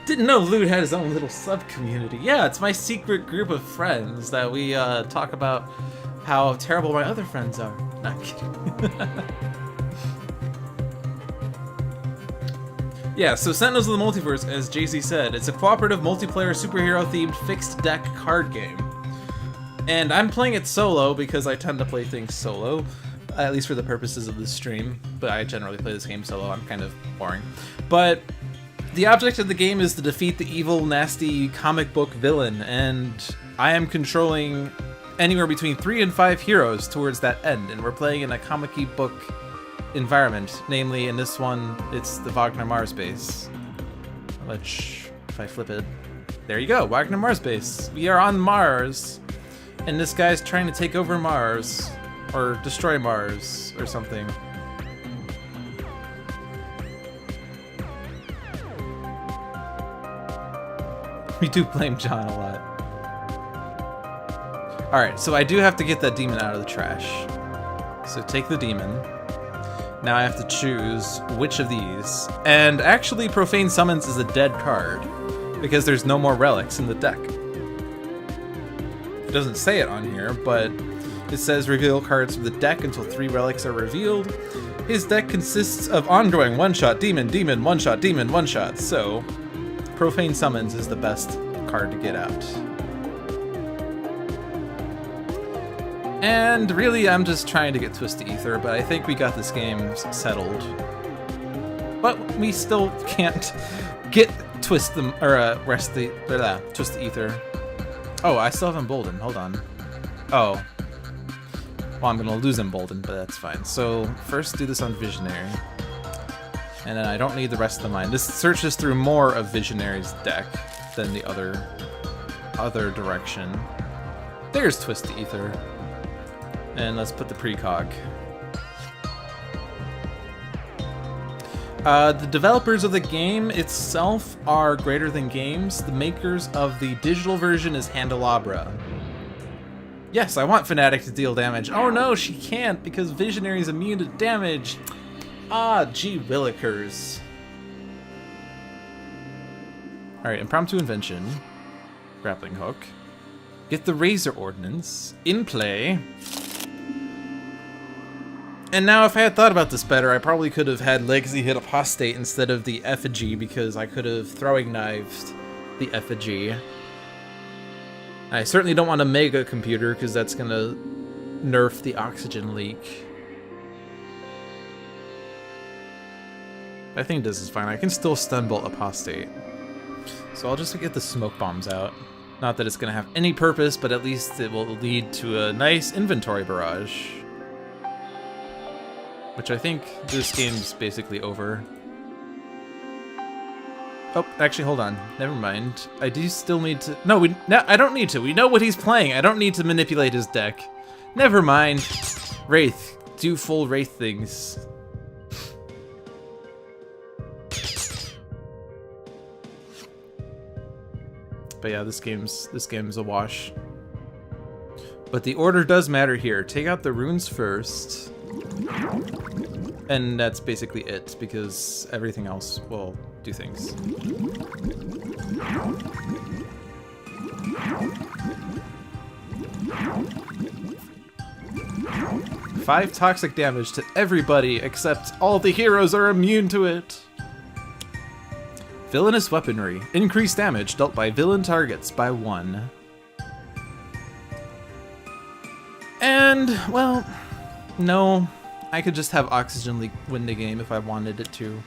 Didn't know Loot had his own little sub-community. Yeah, it's my secret group of friends that we talk about how terrible my other friends are. Not kidding. Yeah, so Sentinels of the Multiverse, as JC said, it's a cooperative multiplayer superhero-themed fixed deck card game. And I'm playing it solo because I tend to play things solo, at least for the purposes of this stream. But I generally play this game solo. I'm kind of boring. But the object of the game is to defeat the evil, nasty comic book villain, and I am controlling anywhere between 3 and 5 heroes towards that end, and we're playing in a comic-y book environment. Namely, in this one, it's the Wagner Mars base. Which, if I flip it, there you go, Wagner Mars base. We are on Mars, and this guy's trying to take over Mars, or destroy Mars, or something. We do blame John a lot. Alright, so I do have to get that demon out of the trash. So take the demon. Now I have to choose which of these. And actually, Profane Summons is a dead card, because there's no more relics in the deck. It doesn't say it on here, but it says reveal cards from the deck until 3 relics are revealed. His deck consists of ongoing one-shot demon, demon, one-shot demon, one-shot, so Profane Summons is the best card to get out. And really, I'm just trying to get Twisted Ether, but I think we got this game settled. But we still can't get Twist the Ether. Oh, I still have Embolden. Hold on. Oh. Well, I'm gonna lose Embolden, but that's fine. So first, do this on Visionary. And then I don't need the rest of the mine. This searches through more of Visionary's deck than the other direction. There's Twist the Ether. And let's put the precog. The developers of the game itself are Greater Than Games. The makers of the digital version is Handelabra. Yes, I want Fanatic to deal damage. Oh no, she can't because Visionary is immune to damage. Ah, gee willikers. Alright, Impromptu Invention. Grappling Hook. Get the Razor Ordnance. In play. And now if I had thought about this better, I probably could have had Legacy hit Apostate instead of the Effigy, because I could have throwing knifed the Effigy. I certainly don't want a Mega Computer, because that's going to nerf the Oxygen Leak. I think this is fine. I can still stun bolt Apostate. So I'll just get the smoke bombs out. Not that it's going to have any purpose, but at least it will lead to a nice inventory barrage. Which I think this game's basically over. Oh, actually, hold on. Never mind. I do still need to... No, I don't need to. We know what he's playing. I don't need to manipulate his deck. Never mind. Wraith. Do full Wraith things. But yeah, this game's a wash. But the order does matter here. Take out the runes first. And that's basically it, because everything else will do things. Five toxic damage to everybody except all the heroes are immune to it. Villainous weaponry. Increased damage dealt by villain targets by 1. And, well, no. I could just have Oxygen Leak win the game if I wanted it to.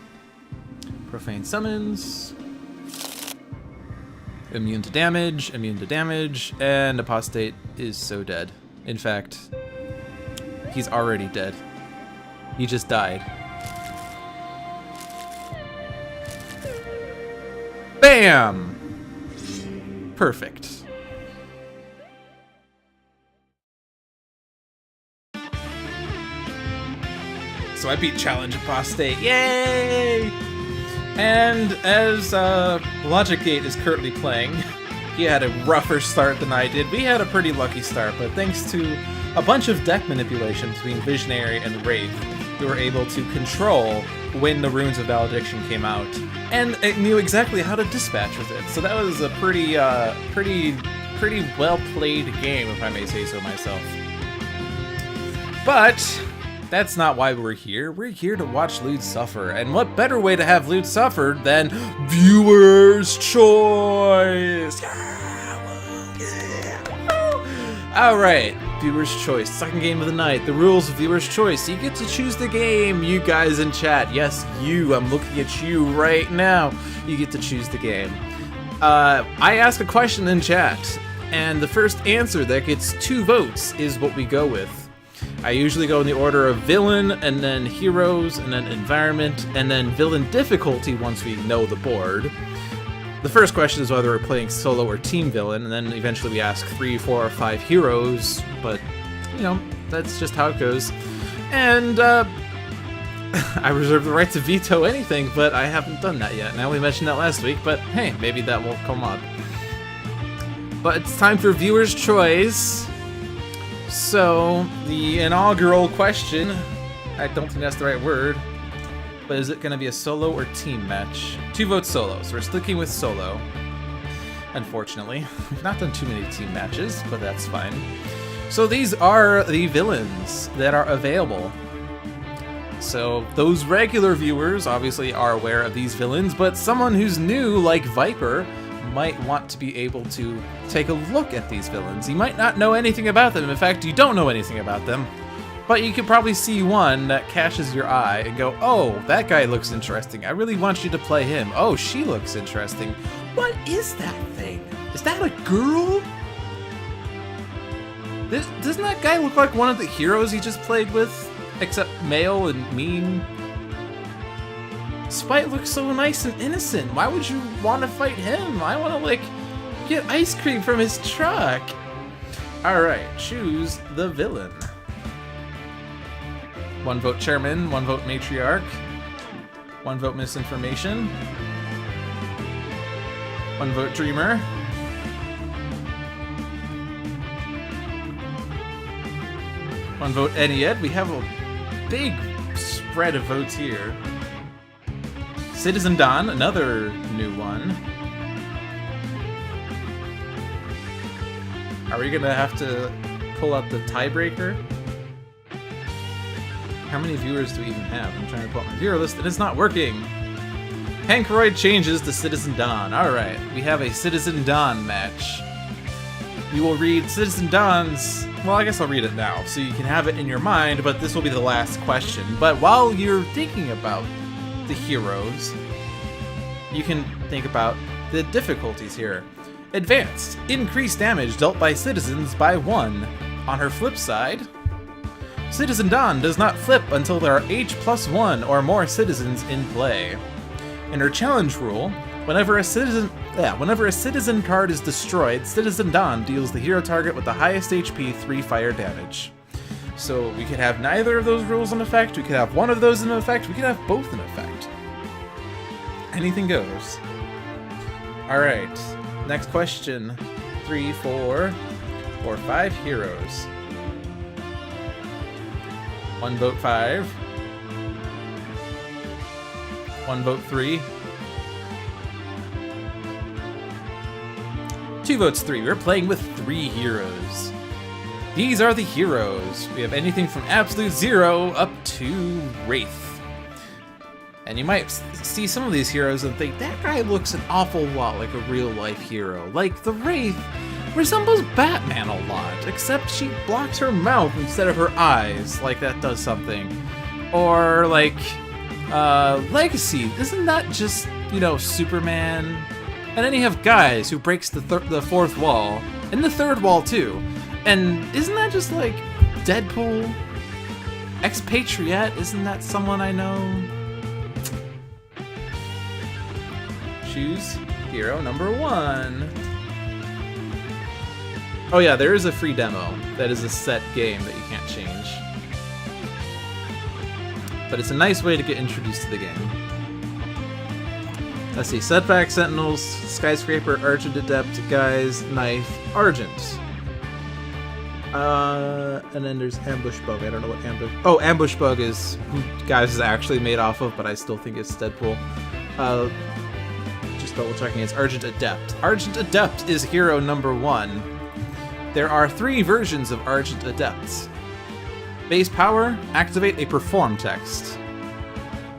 Profane Summons. Immune to damage, and Apostate is so dead. In fact, he's already dead. He just died. Bam! Perfect. So I beat Challenge Apostate. Yay! And as Logic Gate is currently playing, he had a rougher start than I did. We had a pretty lucky start, but thanks to a bunch of deck manipulation between Visionary and Wraith, we were able to control when the Runes of Valediction came out, and it knew exactly how to dispatch with it. So that was a pretty well played game, if I may say so myself. But that's not why we're here. We're here to watch Loot suffer, and what better way to have Loot suffer than Viewer's Choice? All right, Viewer's Choice, second game of the night. The rules of Viewer's Choice: you get to choose the game. You guys in chat, yes, you. I'm looking at you right now. You get to choose the game. I ask a question in chat, and the first answer that gets 2 votes is what we go with. I usually go in the order of villain, and then heroes, and then environment, and then villain difficulty once we know the board. The first question is whether we're playing solo or team villain, and then eventually we ask 3, 4, or 5 heroes, but, you know, that's just how it goes. And, I reserve the right to veto anything, but I haven't done that yet. Now we mentioned that last week, but hey, maybe that will come up. But it's time for Viewer's Choice. So, the inaugural question, I don't think that's the right word, but is it going to be a solo or team match? 2 votes solo, so we're sticking with solo. Unfortunately, we've not done too many team matches, but that's fine. So these are the villains that are available. So those regular viewers obviously are aware of these villains, but someone who's new, like Viper, might want to be able to take a look at these villains. You might not know anything about them. In fact, you don't know anything about them. But you can probably see one that catches your eye and go, oh, that guy looks interesting. I really want you to play him. Oh, she looks interesting. What is that thing? Is that a girl? Doesn't that guy look like one of the heroes he just played with? Except male and mean? Spite looks so nice and innocent. Why would you want to fight him? I want to, like, get ice cream from his truck. Alright, choose the villain. 1 vote chairman, 1 vote matriarch, 1 vote misinformation, 1 vote dreamer, 1 vote Enied. We have a big spread of votes here. Citizen Don, another new one. Are we gonna have to pull out the tiebreaker? How many viewers do we even have? I'm trying to pull up my viewer list and it's not working. Hankeroid changes to Citizen Don. Alright, we have a Citizen Don match. We will read Citizen Don's... Well, I guess I'll read it now, so you can have it in your mind, but this will be the last question. But while you're thinking about the heroes, you can think about the difficulties here. Advanced. Increased damage dealt by citizens by 1. On her flip side, Citizen Don does not flip until there are H+1 or more citizens in play. In her challenge rule, whenever a citizen card is destroyed, Citizen Don deals the hero target with the highest HP 3 fire damage. So we could have neither of those rules in effect, we could have one of those in effect, we could have both in effect. Anything goes. Alright, next question. 3, 4, or 5 heroes. 1 vote 5. 1 vote 3. 2 votes 3. We're playing with 3 heroes. These are the heroes. We have anything from Absolute Zero up to Wraith. And you might see some of these heroes and think, that guy looks an awful lot like a real-life hero. Like, the Wraith resembles Batman a lot, except she blocks her mouth instead of her eyes. Like, that does something. Or, like, Legacy. Isn't that just, you know, Superman? And then you have Guise, who breaks the 4th wall. And the 3rd wall, too. And isn't that just, like, Deadpool? Expatriate? Isn't that someone I know? Choose hero number 1. Oh yeah, there is a free demo. That is a set game that you can't change. But it's a nice way to get introduced to the game. Let's see, Setback, Sentinels, Skyscraper, Argent, Adept, Guise, Knife, Argent. And then there's Ambush Bug. I don't know what Ambush... Oh, Ambush Bug is who Guise is actually made off of, but I still think it's Deadpool. Just double checking, it's Argent Adept. Argent Adept is hero number 1. There are 3 versions of Argent Adept. Base power, activate a perform text.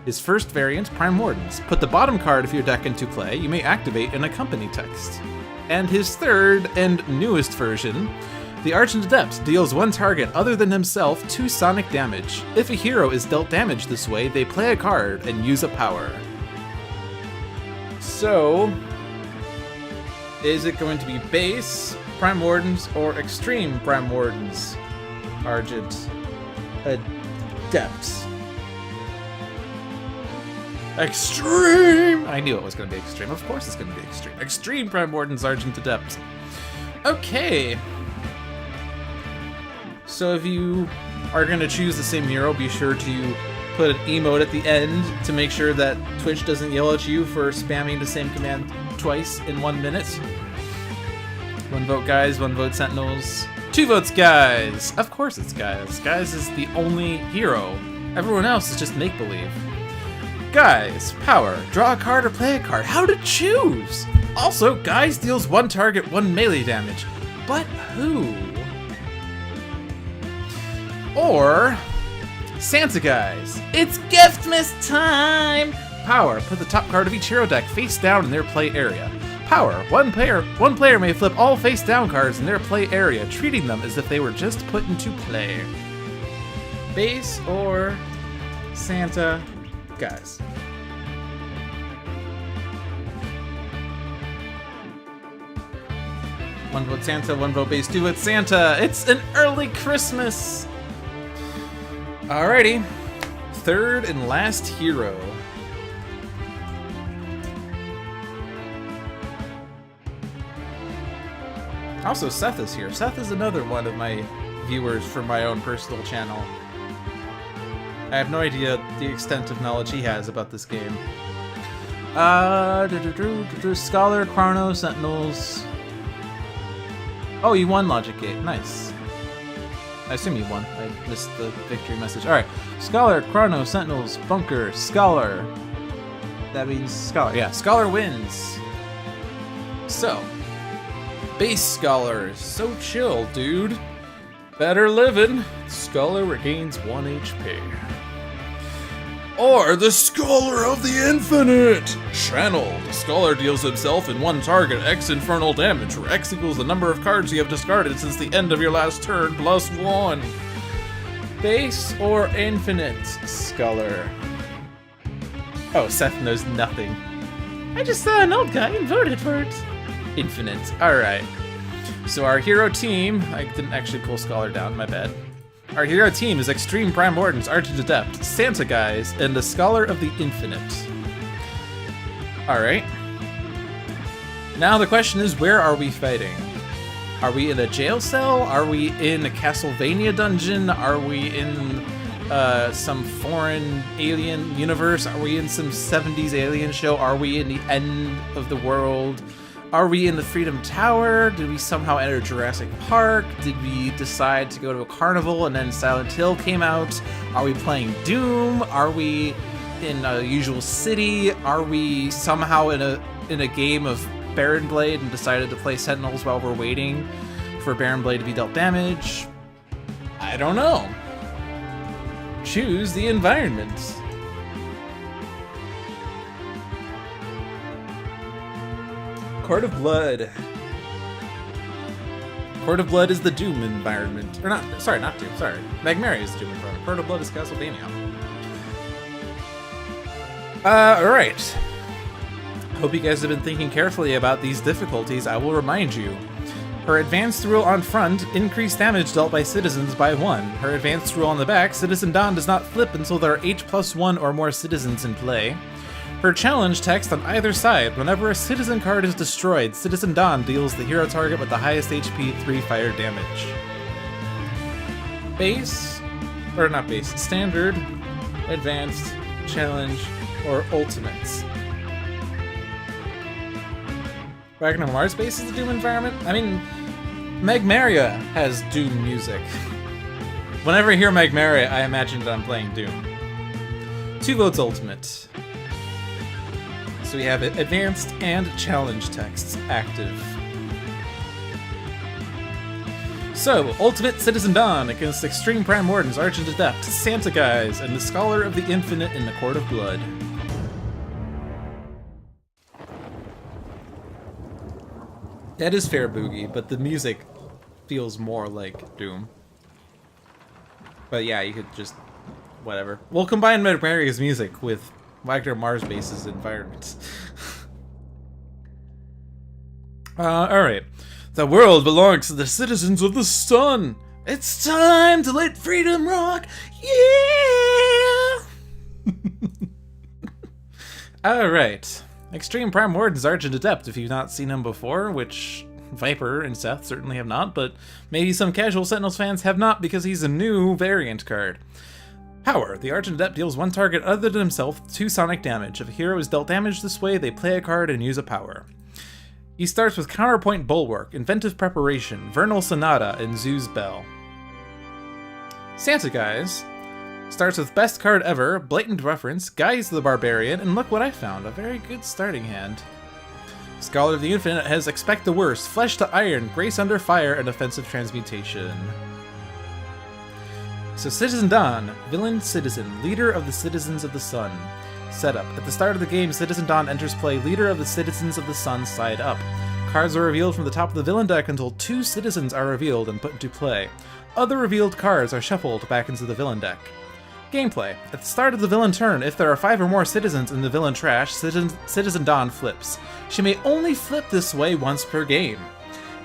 His first variant, Prime Wardens. Put the bottom card of your deck into play. You may activate an accompany text. And his 3rd and newest version, the Argent Adept deals 1 target other than himself 2 sonic damage. If a hero is dealt damage this way, they play a card and use a power. So, is it going to be base Prime Wardens or extreme Prime Wardens? Argent Adept. Extreme! I knew it was going to be extreme. Of course it's going to be extreme. Extreme Prime Wardens, Argent Adept. Okay. So if you are going to choose the same hero, be sure to put an emote at the end to make sure that Twitch doesn't yell at you for spamming the same command twice in 1 minute. 1 vote Guise, 1 vote Sentinels. 2 votes Guise! Of course it's Guise. Guise is the only hero. Everyone else is just make-believe. Guise, power, draw a card or play a card. How to choose! Also, Guise deals 1 target, 1 melee damage. But who? Or Santa Guise. It's Giftmas time! Power, put the top card of each hero deck face down in their play area. Power, one player may flip all face down cards in their play area, treating them as if they were just put into play. Base or Santa Guise. One vote Santa, 1 vote base, 2 votes Santa. It's an early Christmas. Alrighty, 3rd and last hero. Also, Seth is here. Seth is another one of my viewers from my own personal channel. I have no idea the extent of knowledge he has about this game. Scholar, Chrono, Sentinels. Oh, you won Logic Gate. Nice. I assume you won. I missed the victory message. Alright. Scholar, Chrono, Sentinels, Bunker, Scholar. That means Scholar. Yeah, Scholar wins. So, base Scholar is so chill, dude. Better living. Scholar regains 1 HP. Or the Scholar of the Infinite! Channel. The Scholar deals himself and 1 target X infernal damage, where X equals the number of cards you have discarded since the end of your last turn, plus 1. Base or Infinite Scholar? Oh, Seth knows nothing. I just saw an old guy and voted for it. Infinite. Alright. So our hero team... I didn't actually pull Scholar down, my bad. Our hero team is Extreme Prime Wardens, Argent Adept, Santa Guise, and the Scholar of the Infinite. Alright. Now the question is, where are we fighting? Are we in a jail cell? Are we in a Castlevania dungeon? Are we in some foreign alien universe? Are we in some 70s alien show? Are we in the end of the world? Are we in the Freedom Tower? Did we somehow enter Jurassic Park? Did we decide to go to a carnival and then Silent Hill came out? Are we playing Doom? Are we in a usual city? Are we somehow in a game of Baron Blade and decided to play Sentinels while we're waiting for Baron Blade to be dealt damage? I don't know. Choose the environment. Court of Blood. Court of Blood is the Doom environment. Or not, sorry, not Doom, sorry. Magmaria is the Doom environment. Court of Blood is Castlevania. Alright. Hope you guys have been thinking carefully about these difficulties. I will remind you. Her advanced rule on front, increased damage dealt by citizens by 1. Her advanced rule on the back, Citizen Dawn does not flip until there are H+1 or more citizens in play. Her challenge text on either side, whenever a citizen card is destroyed, Citizen Dawn deals the hero target with the highest HP 3 fire damage. Base, or not base, standard, advanced, challenge, or ultimates. Wagner Mars base is the Doom environment? I mean, Magmaria has Doom music. Whenever I hear Magmaria, I imagine that I'm playing Doom. 2 votes ultimate. So we have advanced and challenge texts active. So, Ultimate Citizen Dawn against X-Treme Prime Wardens, Argent Adept, Santa Guise, and the Scholar of the Infinite in the Court of Blood. That is fair, Boogie, but the music feels more like Doom. But yeah, you could just... whatever. We'll combine Magmaria's music with Wagner Mars base's environments. Alright. The world belongs to the citizens of the sun! It's time to let freedom rock! Yeah! Alright. X-Treme Prime Warden's Argent Adept, if you've not seen him before, which Viper and Seth certainly have not, but maybe some casual Sentinels fans have not because he's a new variant card. Power. The Argent Adept deals one target other than himself 2 sonic damage. If a hero is dealt damage this way, they play a card and use a power. He starts with Counterpoint Bulwark, Inventive Preparation, Vernal Sonata, and Zeus Bell. Santa Guise starts with Best Card Ever, Blatant Reference, Guise the Barbarian, and look what I found, a very good starting hand. Scholar of the Infinite has Expect the Worst, Flesh to Iron, Grace Under Fire, and Offensive Transmutation. So Citizen Dawn, Villain Citizen, Leader of the Citizens of the Sun. Setup. At the start of the game, Citizen Dawn enters play Leader of the Citizens of the Sun side up. Cards are revealed from the top of the villain deck until 2 citizens are revealed and put into play. Other revealed cards are shuffled back into the villain deck. Gameplay. At the start of the villain turn, if there are 5 or more citizens in the villain trash, Citizen Dawn flips. She may only flip this way once per game.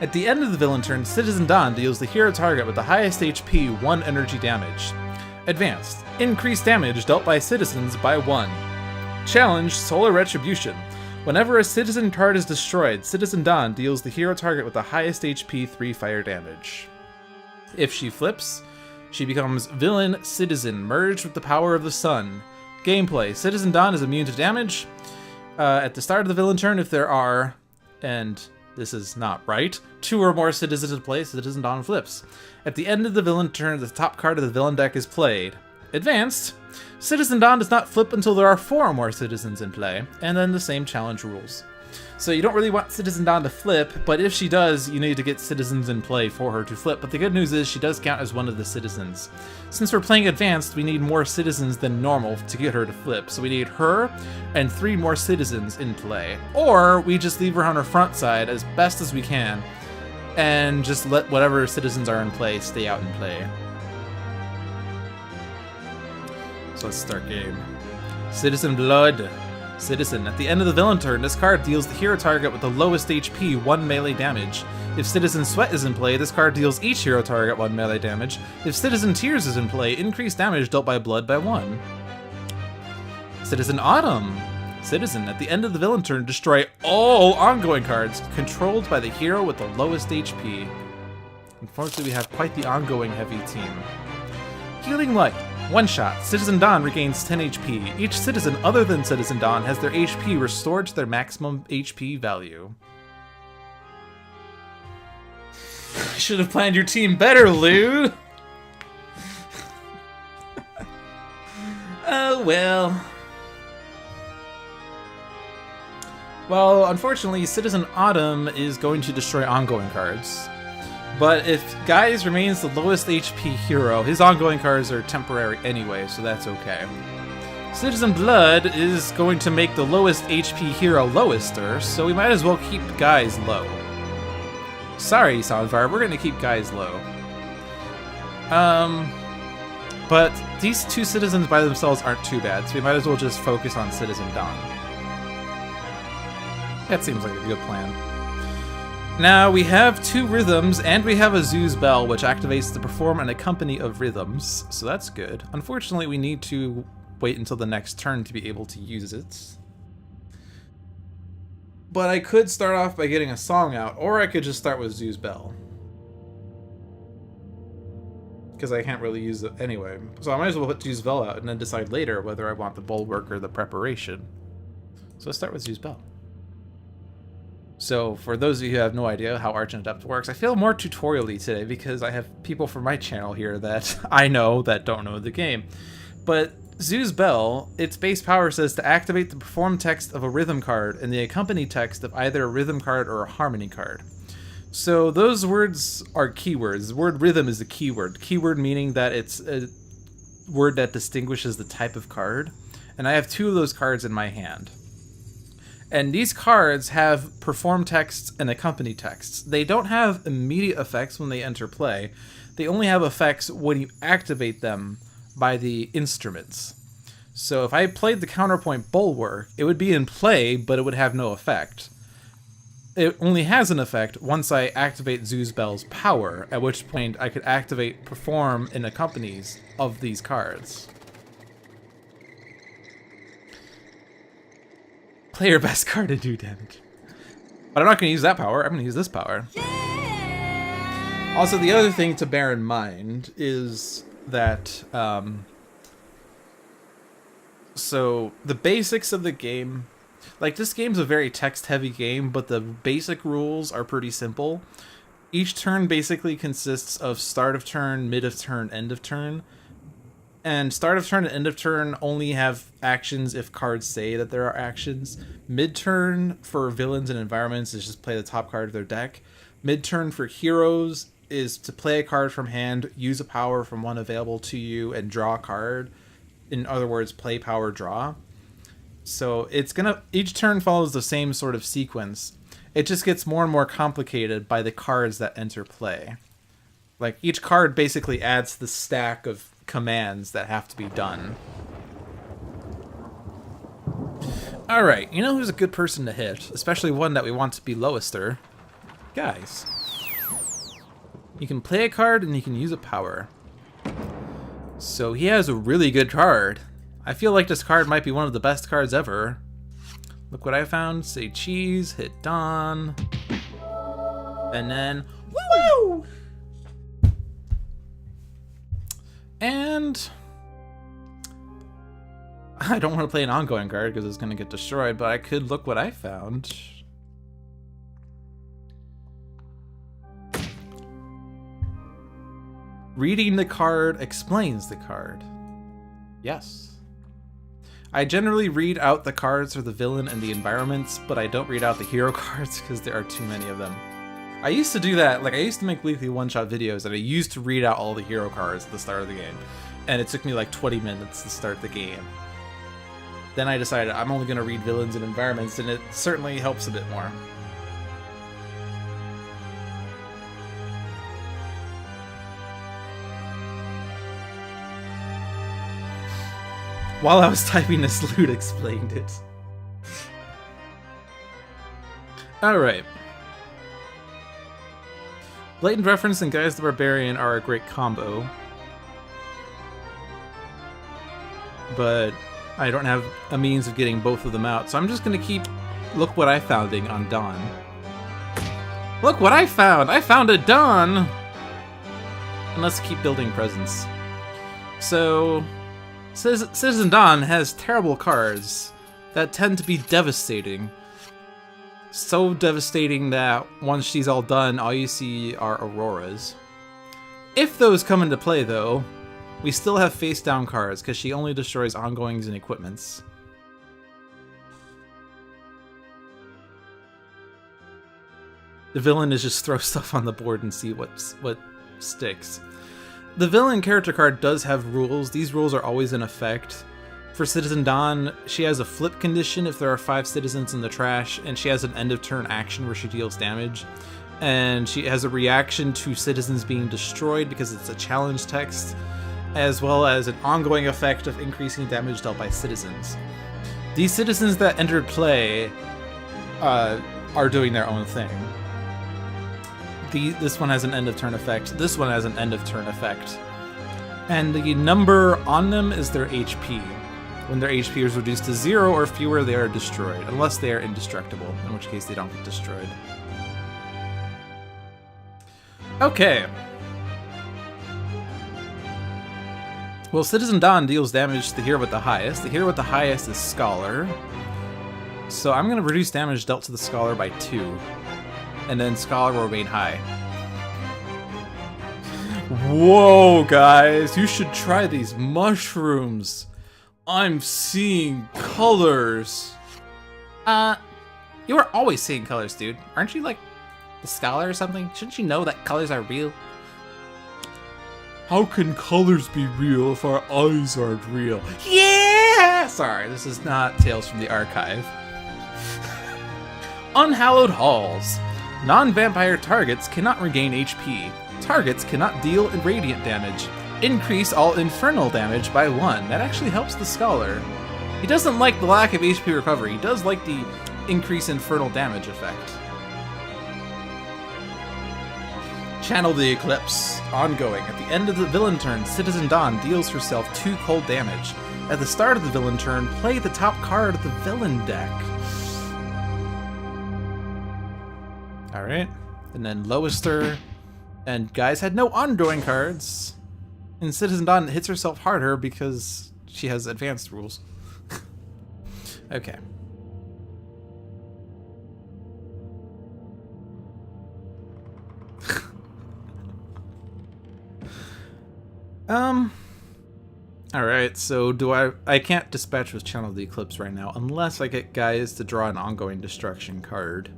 At the end of the villain turn, Citizen Dawn deals the hero target with the highest HP 1 energy damage. Advanced. Increased damage dealt by citizens by 1. Challenge, Solar Retribution. Whenever a citizen card is destroyed, Citizen Dawn deals the hero target with the highest HP 3 fire damage. If she flips, she becomes Villain Citizen, merged with the power of the sun. Gameplay. Citizen Dawn is immune to damage. At the start of the villain turn, if there are, and this is not right, 2 or more citizens in play, Citizen Dawn flips. At the end of the villain turn, the top card of the villain deck is played. Advanced. Citizen Dawn does not flip until there are 4 or more citizens in play, and then the same challenge rules. So you don't really want Citizen Dawn to flip, but if she does, you need to get citizens in play for her to flip. But the good news is she does count as one of the citizens. Since we're playing Advanced, we need more citizens than normal to get her to flip. So we need her and 3 more citizens in play. Or we just leave her on her front side as best as we can, and just let whatever citizens are in play stay out in play. So let's start game. Citizen Blood. Citizen. At the end of the villain turn, this card deals the hero target with the lowest HP 1 melee damage. If Citizen Sweat is in play, this card deals each hero target 1 melee damage. If Citizen Tears is in play, increase damage dealt by blood by 1. Citizen Autumn. Citizen. At the end of the villain turn, destroy all ongoing cards controlled by the hero with the lowest HP. Unfortunately, we have quite the ongoing heavy team. Healing Light. 1 shot. Citizen Dawn regains 10 HP. Each citizen other than Citizen Dawn has their HP restored to their maximum HP value. I should have planned your team better, Lou! Oh well. Well, unfortunately, Citizen Autumn is going to destroy ongoing cards. But if Guise remains the lowest HP hero, his ongoing cards are temporary anyway, so that's okay. Citizen Blood is going to make the lowest HP hero lowester, so we might as well keep Guise low. Sorry, Soundfire, we're going to keep Guise low. But these two citizens by themselves aren't too bad, so we might as well just focus on Citizen Dawn. That seems like a good plan. Now, we have 2 rhythms, and we have a Zoo's Bell, which activates to perform an accompany of rhythms, so that's good. Unfortunately, we need to wait until the next turn to be able to use it. But I could start off by getting a song out, or I could just start with Zoo's Bell. Because I can't really use it anyway. So I might as well put Zoo's Bell out and then decide later whether I want the Bulwark or the Preparation. So let's start with Zoo's Bell. So, for those of you who have no idea how Argent Adept works, I feel more tutorial-y today because I have people from my channel here that I know that don't know the game. But Zoo's Bell, its base power says to activate the perform text of a rhythm card and the accompany text of either a rhythm card or a harmony card. So those words are keywords. The word rhythm is a keyword. Keyword meaning that it's a word that distinguishes the type of card. And I have 2 of those cards in my hand. And these cards have perform texts and accompany texts. They don't have immediate effects when they enter play. They only have effects when you activate them by the instruments. So if I played the counterpoint Bulwark, it would be in play, but it would have no effect. It only has an effect once I activate Zoo's Bell's power, at which point I could activate perform and accompanies of these cards. Play your best card and do damage. But I'm not going to use that power, I'm going to use this power. Yeah! Also, the other thing to bear in mind is that, so the basics of the game, like this game's a very text-heavy game, but the basic rules are pretty simple. Each turn basically consists of start of turn, mid of turn, end of turn. And start of turn and end of turn only have actions if cards say that there are actions. Mid-turn for villains and environments is just play the top card of their deck. Mid-turn for heroes is to play a card from hand, use a power from one available to you, and draw a card. In other words, play, power, draw. So it's gonna, each turn follows the same sort of sequence. It just gets more and more complicated by the cards that enter play. Like, each card basically adds the stack of commands that have to be done. Alright, you know who's a good person to hit? Especially one that we want to be lowester. Guise. You can play a card and you can use a power. So he has a really good card. I feel like this card might be one of the best cards ever. Look what I found. Say cheese, hit Dawn. And then, woo! And I don't want to play an ongoing card because it's going to get destroyed, but I could look what I found. Reading the card explains the card. Yes. I generally read out the cards for the villain and the environments, but I don't read out the hero cards because there are too many of them. I used to do that, like I used to make weekly one-shot videos and I used to read out all the hero cards at the start of the game. And it took me like 20 minutes to start the game. Then I decided I'm only going to read villains and environments, and it certainly helps a bit more. While I was typing this, Lute explained it. Alright. Blatant Reference and Guise the Barbarian are a great combo. But I don't have a means of getting both of them out, so I'm just gonna keep Look What I Founding on Dawn. Look what I found! I found a Dawn! And let's keep building presence. So, Citizen Dawn has terrible cards that tend to be devastating. So devastating that once she's all done, all you see are auroras. If those come into play, though, we still have face-down cards, because she only destroys ongoings and equipments. The villain is just throw stuff on the board and see what sticks. The villain character card does have rules. These rules are always in effect. For Citizen Dawn, she has a flip condition if there are 5 citizens in the trash, and she has an end of turn action where she deals damage. And she has a reaction to citizens being destroyed because it's a challenge text, as well as an ongoing effect of increasing damage dealt by citizens. These citizens that entered play are doing their own thing. This one has an end of turn effect. This one has an end of turn effect. And the number on them is their HP. When their HP is reduced to 0 or fewer, they are destroyed, unless they are indestructible, in which case they don't get destroyed. Okay. Well, Citizen Dawn deals damage to the hero with the highest. The hero with the highest is Scholar. So I'm going to reduce damage dealt to the Scholar by 2. And then Scholar will remain high. Whoa, guys. You should try these mushrooms. I'm seeing colors. You are always seeing colors, dude. Aren't you like the Scholar or something? Shouldn't you know that colors are real? How can colors be real if our eyes aren't real? Yeah! Sorry, this is not Tales from the Archive. Unhallowed Halls. Non-vampire targets cannot regain HP. Targets cannot deal radiant damage. Increase all infernal damage by 1. That actually helps the Scholar. He doesn't like the lack of HP recovery. He does like the increase infernal damage effect. Channel the Eclipse. Ongoing. At the end of the villain turn, Citizen Dawn deals herself 2 cold damage. At the start of the villain turn, play the top card of the villain deck. Alright. And then Lowister and Guise had no ongoing cards. And Citizen Dawn hits herself harder because she has advanced rules. Okay. Alright, so I can't dispatch with Channel the Eclipse right now, unless I get Guise to draw an ongoing destruction card.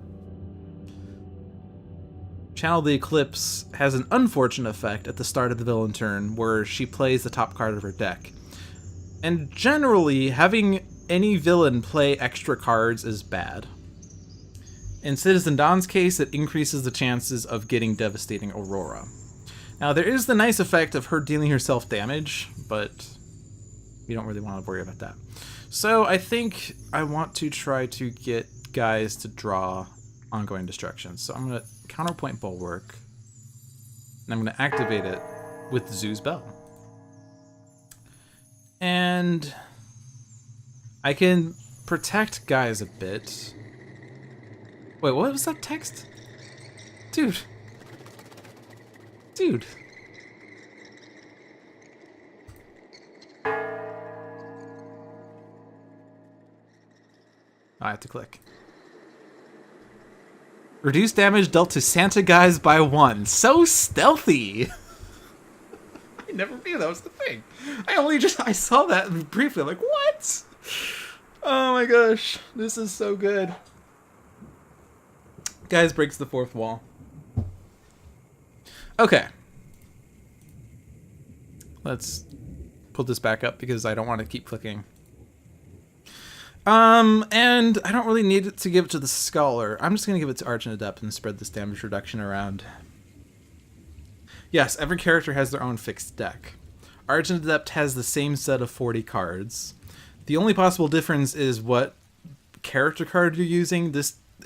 Channel the Eclipse has an unfortunate effect at the start of the villain turn, where she plays the top card of her deck. And generally, having any villain play extra cards is bad. In Citizen Dawn's case, it increases the chances of getting Devastating Aurora. Now, there is the nice effect of her dealing herself damage, but we don't really want to worry about that. So I think I want to try to get Guise to draw ongoing destruction. So I'm going to counterpoint Bulwark, and I'm going to activate it with Zoo's Bell. And I can protect Guise a bit. Wait, what was that text? Dude. Dude. I have to click. Reduce damage dealt to Santa Guise by 1. So stealthy! I never knew that was the thing. I saw that briefly. I'm like, what? Oh my gosh. This is so good. Guise breaks the 4th wall. Okay. Let's put this back up because I don't want to keep clicking. And I don't really need it to give it to the Scholar. I'm just going to give it to Argent Adept and spread this damage reduction around. Yes, every character has their own fixed deck. Argent Adept has the same set of 40 cards. The only possible difference is what character card you're using. In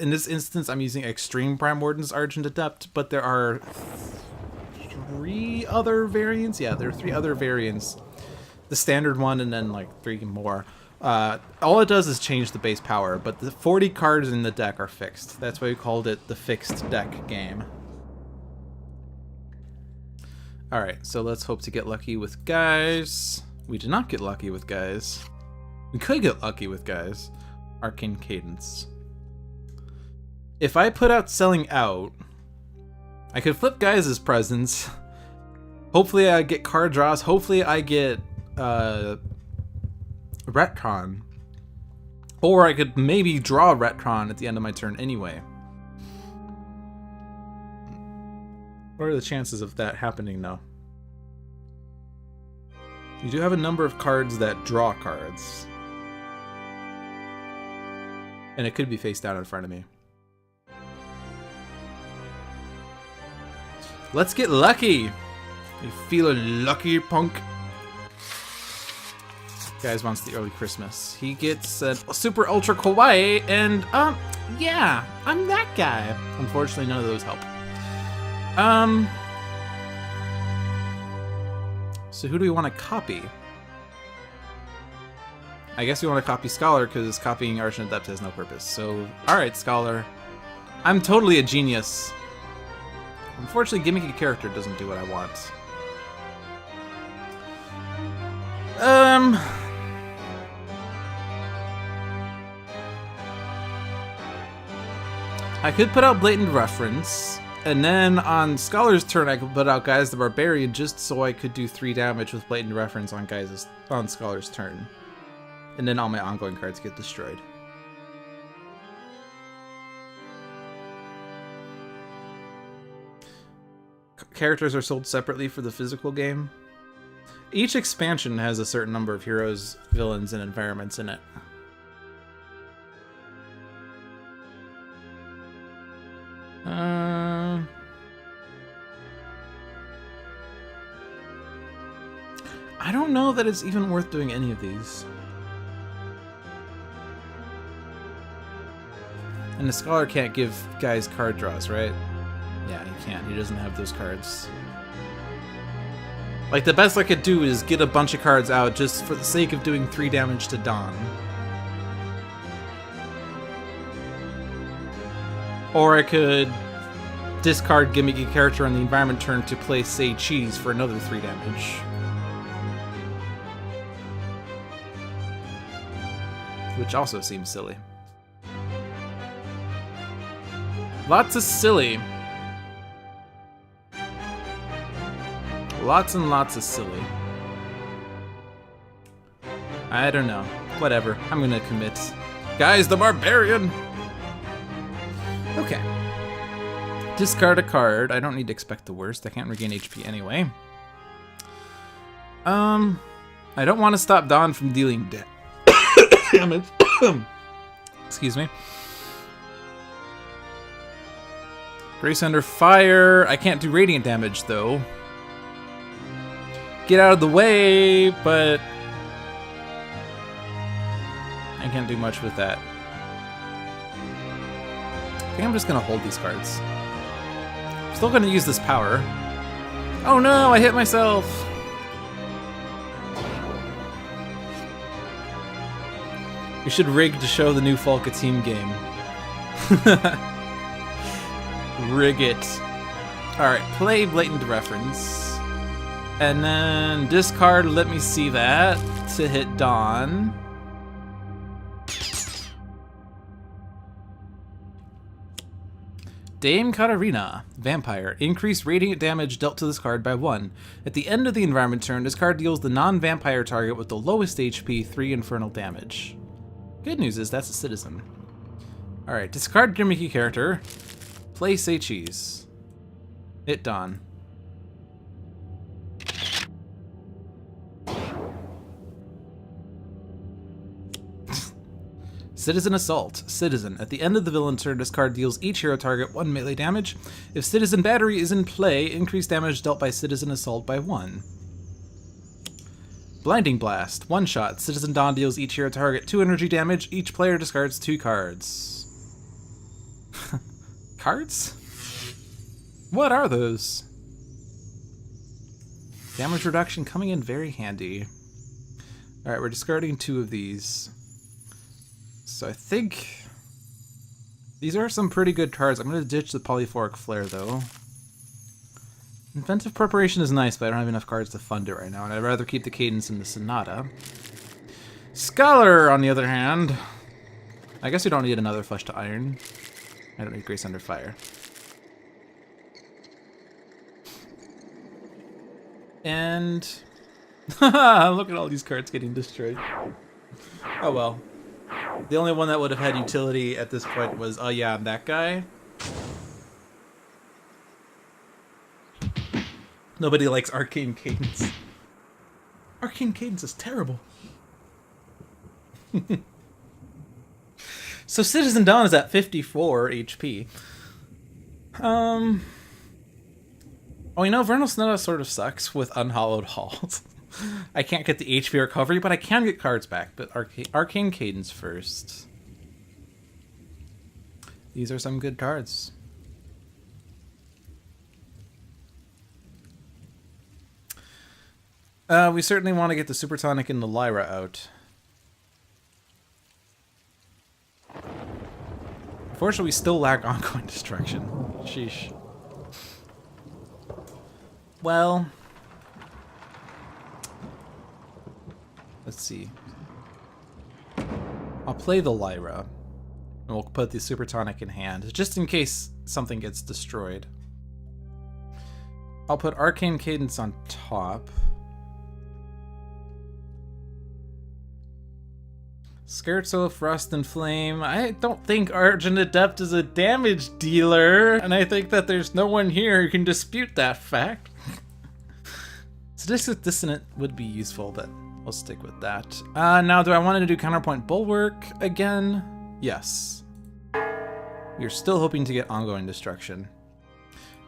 this instance, I'm using X-Treme Prime Wardens Argent Adept, but there are 3 other variants. Yeah, there are 3 other variants. The standard one and then like 3 more. All it does is change the base power, but the 40 cards in the deck are fixed. That's why we called it the fixed deck game. Alright, so let's hope to get lucky with Guise. We did not get lucky with Guise. We could get lucky with Guise. Arcane Cadence. If I put out Selling Out, I could flip Guise's presence. Hopefully I get card draws. Hopefully I get Retcon. Or I could maybe draw Retcon at the end of my turn anyway. What are the chances of that happening, though? You do have a number of cards that draw cards. And it could be face down in front of me. Let's get lucky! You feeling lucky, punk? Guys wants the early Christmas. He gets a super ultra kawaii, and yeah, I'm that guy. Unfortunately, none of those help. So who do we want to copy? I guess we want to copy Scholar, because copying Argent Adept has no purpose. So, alright, Scholar. I'm totally a genius. Unfortunately, gimmicky character doesn't do what I want. I could put out Blatant Reference, and then on Scholar's turn I could put out Guise the Barbarian just so I could do 3 damage with Blatant Reference on Scholar's turn. And then all my ongoing cards get destroyed. Characters are sold separately for the physical game. Each expansion has a certain number of heroes, villains, and environments in it. I don't know that it's even worth doing any of these. And the Scholar can't give guys card draws, right? Yeah, he can't. He doesn't have those cards. Like, the best I could do is get a bunch of cards out just for the sake of doing 3 damage to Dawn. Or I could discard gimmicky character on the environment turn to play Say Cheese for another 3 damage. Which also seems silly. Lots of silly. Lots and lots of silly. I don't know. Whatever. I'm gonna commit. Guise the Barbarian! Okay. Discard a card. I don't need to expect the worst. I can't regain HP anyway. I don't want to stop Dawn from dealing damage. Excuse me. Grace under fire. I can't do radiant damage, though. Get out of the way, but I can't do much with that. I think I'm just going to hold these cards. I'm still going to use this power. Oh no, I hit myself! We should rig to show the new Falca team game. Rig it. Alright, play Blatant Reference. And then discard Let Me See That to hit Dawn. Dame Katarina, Vampire. Increase radiant damage dealt to this card by 1. At the end of the environment turn, this card deals the non-vampire target with the lowest HP 3 infernal damage. Good news is that's a citizen. Alright, discard gimmicky character. Play Say Cheese. Hit Dawn. Citizen Assault. Citizen. At the end of the villain turn, this card deals each hero target 1 melee damage. If Citizen Battery is in play, increase damage dealt by Citizen Assault by 1. Blinding Blast. 1 shot. Citizen Dawn deals each hero target 2 energy damage. Each player discards 2 cards. Cards? What are those? Damage reduction coming in very handy. Alright, we're discarding 2 of these. So I think these are some pretty good cards. I'm going to ditch the Polyphoric Flare, though. Inventive Preparation is nice, but I don't have enough cards to fund it right now, and I'd rather keep the Cadence in the Sonata. Scholar, on the other hand. I guess we don't need another Flesh to Iron. I don't need Grace Under Fire. And look at all these cards getting destroyed. Oh well. The only one that would have had utility at this point was, oh yeah, that guy. Nobody likes Arcane Cadence. Arcane Cadence is terrible. So Citizen Dawn is at 54 HP. Oh, you know, Vernal Snow sort of sucks with Unhallowed Halls. I can't get the HP recovery, but I can get cards back. But Arcane Cadence first. These are some good cards. We certainly want to get the Super Tonic and the Lyra out. Unfortunately, we still lack ongoing destruction. Sheesh. Well, let's see. I'll play the Lyra, and we'll put the Super Tonic in hand, just in case something gets destroyed. I'll put Arcane Cadence on top. Scherzo, Frost and Flame. I don't think Argent Adept is a damage dealer, and I think that there's no one here who can dispute that fact. Sadistic Dissonant would be useful, but we'll stick with that. Now, do I want to do Counterpoint Bulwark again? Yes. We are still hoping to get ongoing destruction.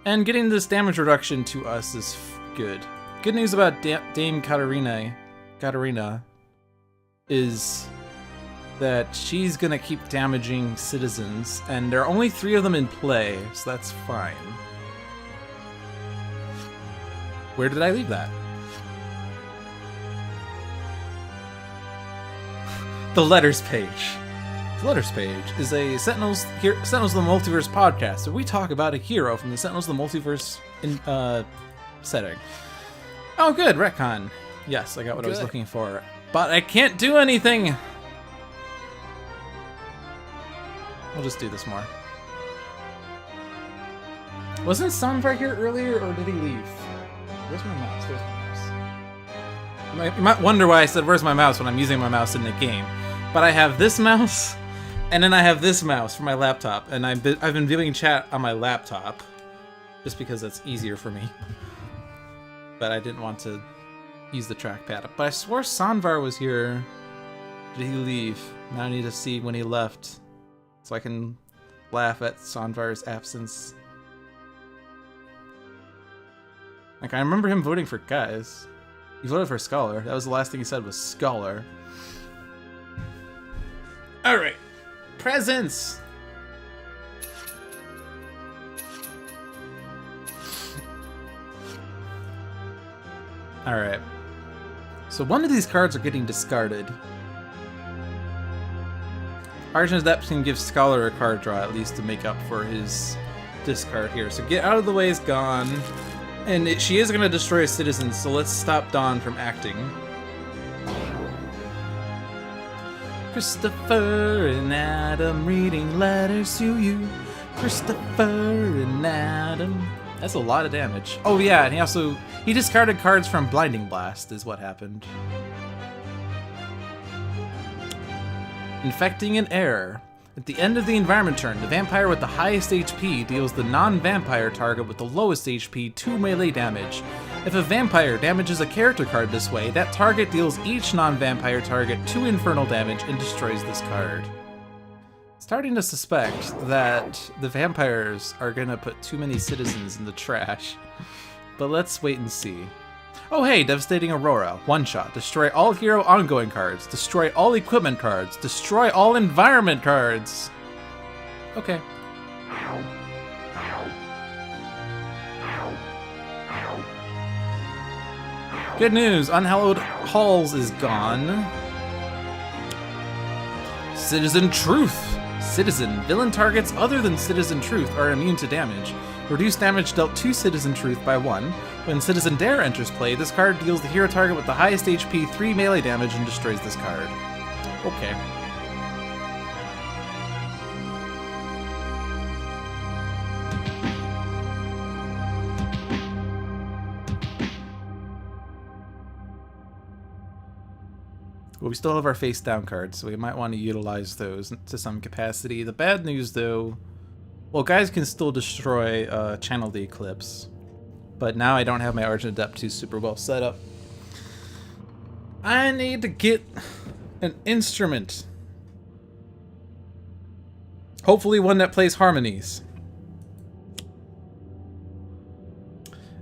And getting this damage reduction to us is good. Good news about Dame Katarina is that she's gonna keep damaging citizens, and there are only 3 of them in play, so that's fine. Where did I leave that? The Letters page. The Letters page is a Sentinels of the Multiverse podcast where we talk about a hero from the Sentinels of the Multiverse setting. Oh, good, retcon. Yes, I got what I was looking for. But I can't do anything! We'll just do this more. Wasn't Sanvar here earlier, or did he leave? Where's my mouse? Where's my mouse? You might wonder why I said, where's my mouse, when I'm using my mouse in the game. But I have this mouse, and then I have this mouse for my laptop, and I've been viewing chat on my laptop, just because that's easier for me. But I didn't want to use the trackpad. But I swore Sanvar was here. Did he leave? Now I need to see when he left, so I can laugh at Sanvar's absence. Like, I remember him voting for Guise. He voted for Scholar. That was the last thing he said, was Scholar. Alright. Presents! Alright. So one of these cards are getting discarded. Argent Adept can give Scholar a card draw, at least to make up for his discard here. So Get Out of the Way is gone. And she is going to destroy a citizen, so let's stop Dawn from acting. Christopher and Adam reading letters to you. Christopher and Adam. That's a lot of damage. Oh yeah, and he discarded cards from Blinding Blast is what happened. Infecting an Error. At the end of the environment turn, the vampire with the highest HP deals the non-vampire target with the lowest HP 2 melee damage. If a vampire damages a character card this way, that target deals each non-vampire target 2 infernal damage and destroys this card. Starting to suspect that the vampires are gonna put too many citizens in the trash. But let's wait and see. Oh hey, Devastating Aurora. One shot. Destroy all hero ongoing cards. Destroy all equipment cards. Destroy all environment cards. Okay. Good news. Unhallowed Halls is gone. Citizen Truth. Citizen. Villain targets other than Citizen Truth are immune to damage. Reduce damage dealt to Citizen Truth by 1. When Citizen Dare enters play, this card deals the hero target with the highest HP 3 melee damage and destroys this card. Okay. Well, we still have our face down cards, so we might want to utilize those to some capacity. The bad news, though, well, Guise can still destroy Channel the Eclipse. But now I don't have my Argent Adept 2 super well set up. I need to get an instrument. Hopefully one that plays harmonies.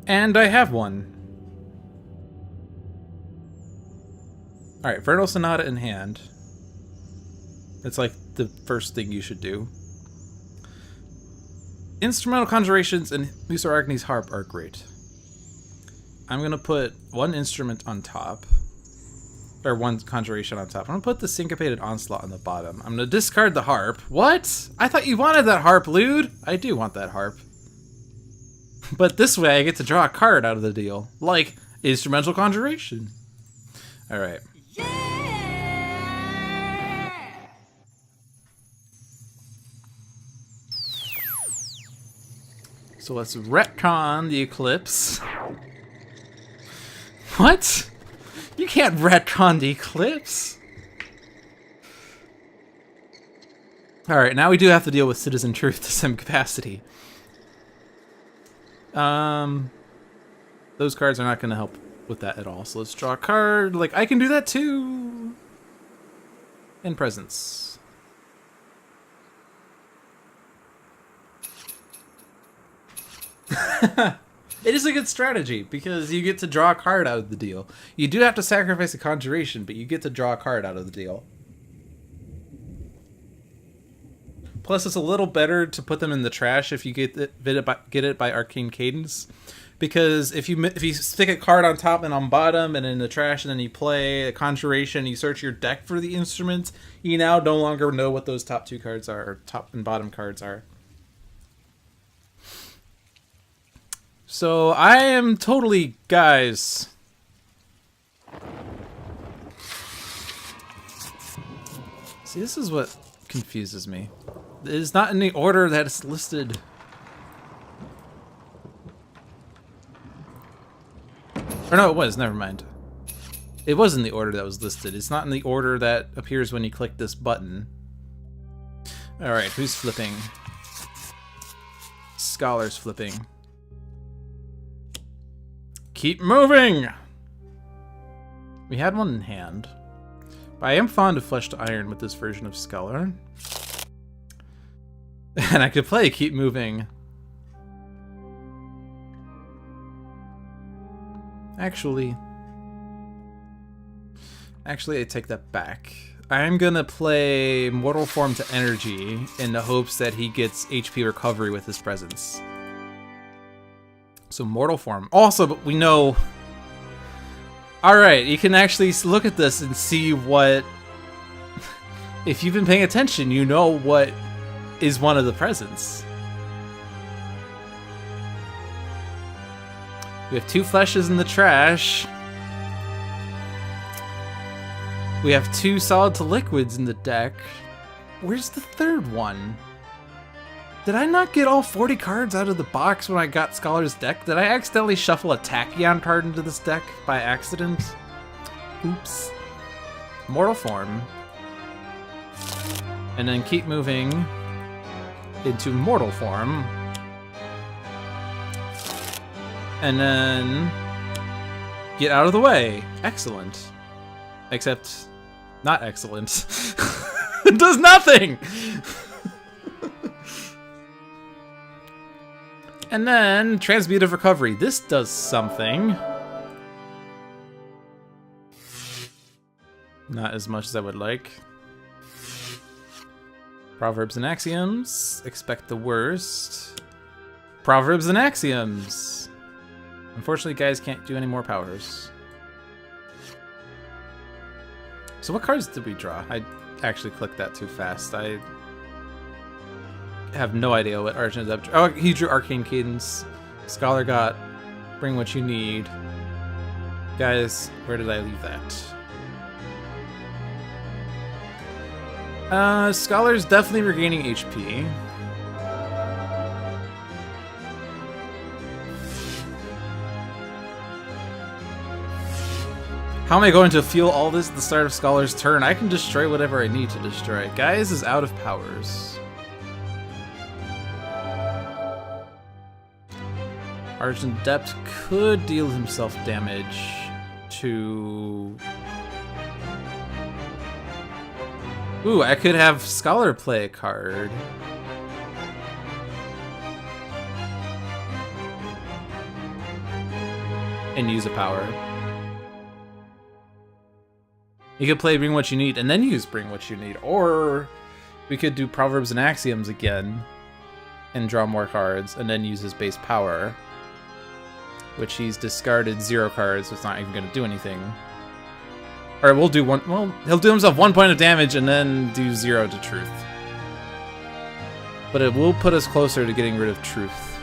And I have one. Alright, Vernal Sonata in hand. It's like the first thing you should do. Instrumental Conjurations and Musaragni's Harp are great. I'm gonna put one instrument on top. Or one conjuration on top. I'm gonna put the Syncopated Onslaught on the bottom. I'm gonna discard the harp. What? I thought you wanted that harp, Lude! I do want that harp. But this way I get to draw a card out of the deal. Like Instrumental Conjuration. Alright. So let's retcon the Eclipse. What? You can't retcon the Eclipse. Alright, now we do have to deal with Citizen Truth to some capacity. Those cards are not going to help with that at all. So let's draw a card. Like, I can do that too. In Presence. It is a good strategy because you get to draw a card out of the deal. You do have to sacrifice a conjuration, but you get to draw a card out of the deal. Plus, it's a little better to put them in the trash if you get it by Arcane Cadence, because if you stick a card on top and on bottom and in the trash, and then you play a conjuration, you search your deck for the instrument, you now no longer know what those top two cards are, or top and bottom cards are. So I am totally, guys. See, this is what confuses me. It is not in the order that it's listed. Or no, it was, never mind. It was in the order that was listed. It's not in the order that appears when you click this button. Alright, who's flipping? Scholar's flipping. Keep moving! We had one in hand. But I am fond of Flesh to Iron with this version of Scholar. And I could play Keep Moving. Actually, I take that back. I'm gonna play Mortal Form to Energy in the hopes that he gets HP recovery with his presence. So Mortal Form. Also, but we know... Alright, you can actually look at this and see what... If you've been paying attention, you know what is one of the presents. We have 2 fleshes in the trash. We have 2 solid to liquids in the deck. Where's the third one? Did I not get all 40 cards out of the box when I got Scholar's deck? Did I accidentally shuffle a Tachyon card into this deck by accident? Oops. Mortal Form. And then Keep Moving into Mortal Form. And then get out of the way. Excellent. Except not excellent. It does nothing! And then Transmutive Recovery. This does something. Not as much as I would like. Proverbs and Axioms. Expect the worst. Proverbs and Axioms. Unfortunately, guys can't do any more powers. So what cards did we draw? I actually clicked that too fast. I have no idea what Argent Adept... Oh, he drew Arcane Cadence. Scholar got Bring What You Need. Guys, where did I leave that? Scholar's definitely regaining HP. How am I going to fuel all this at the start of Scholar's turn? I can destroy whatever I need to destroy. Guise is out of powers. Argent Adept could deal himself damage to... Ooh, I could have Scholar play a card. And use a power. You could play Bring What You Need and then use Bring What You Need. Or we could do Proverbs and Axioms again and draw more cards and then use his base power, which he's discarded 0 cards, so it's not even going to do anything. Or we'll do one. Well, he'll do himself 1 point of damage and then do 0 to Truth. But it will put us closer to getting rid of Truth.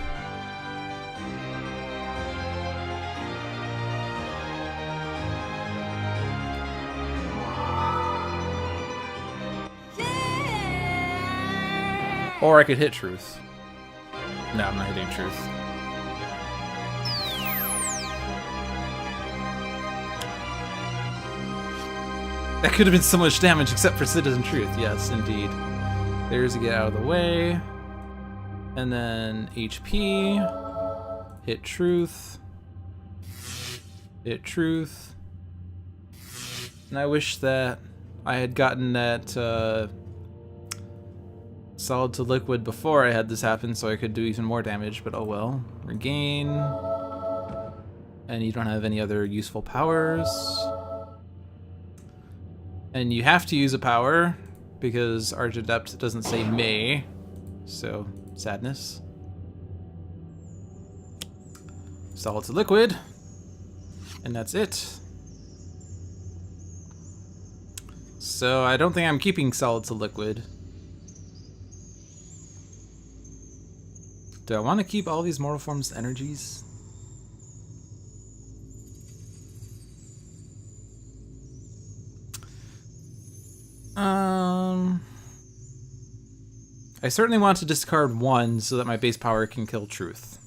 Or I could hit Truth. No, I'm not hitting Truth. That could have been so much damage except for Citizen Truth. Yes, indeed. There's a get out of the way. And then HP. Hit Truth. Hit Truth. And I wish that I had gotten that Solid to Liquid before I had this happen so I could do even more damage, but oh well. Regain. And you don't have any other useful powers. And you have to use a power because Argent Adept doesn't say may. So, sadness. Solid to Liquid. And that's it. So I don't think I'm keeping Solid to Liquid. Do I want to keep all these Mortal Forms energies? I certainly want to discard 1 so that my base power can kill Truth.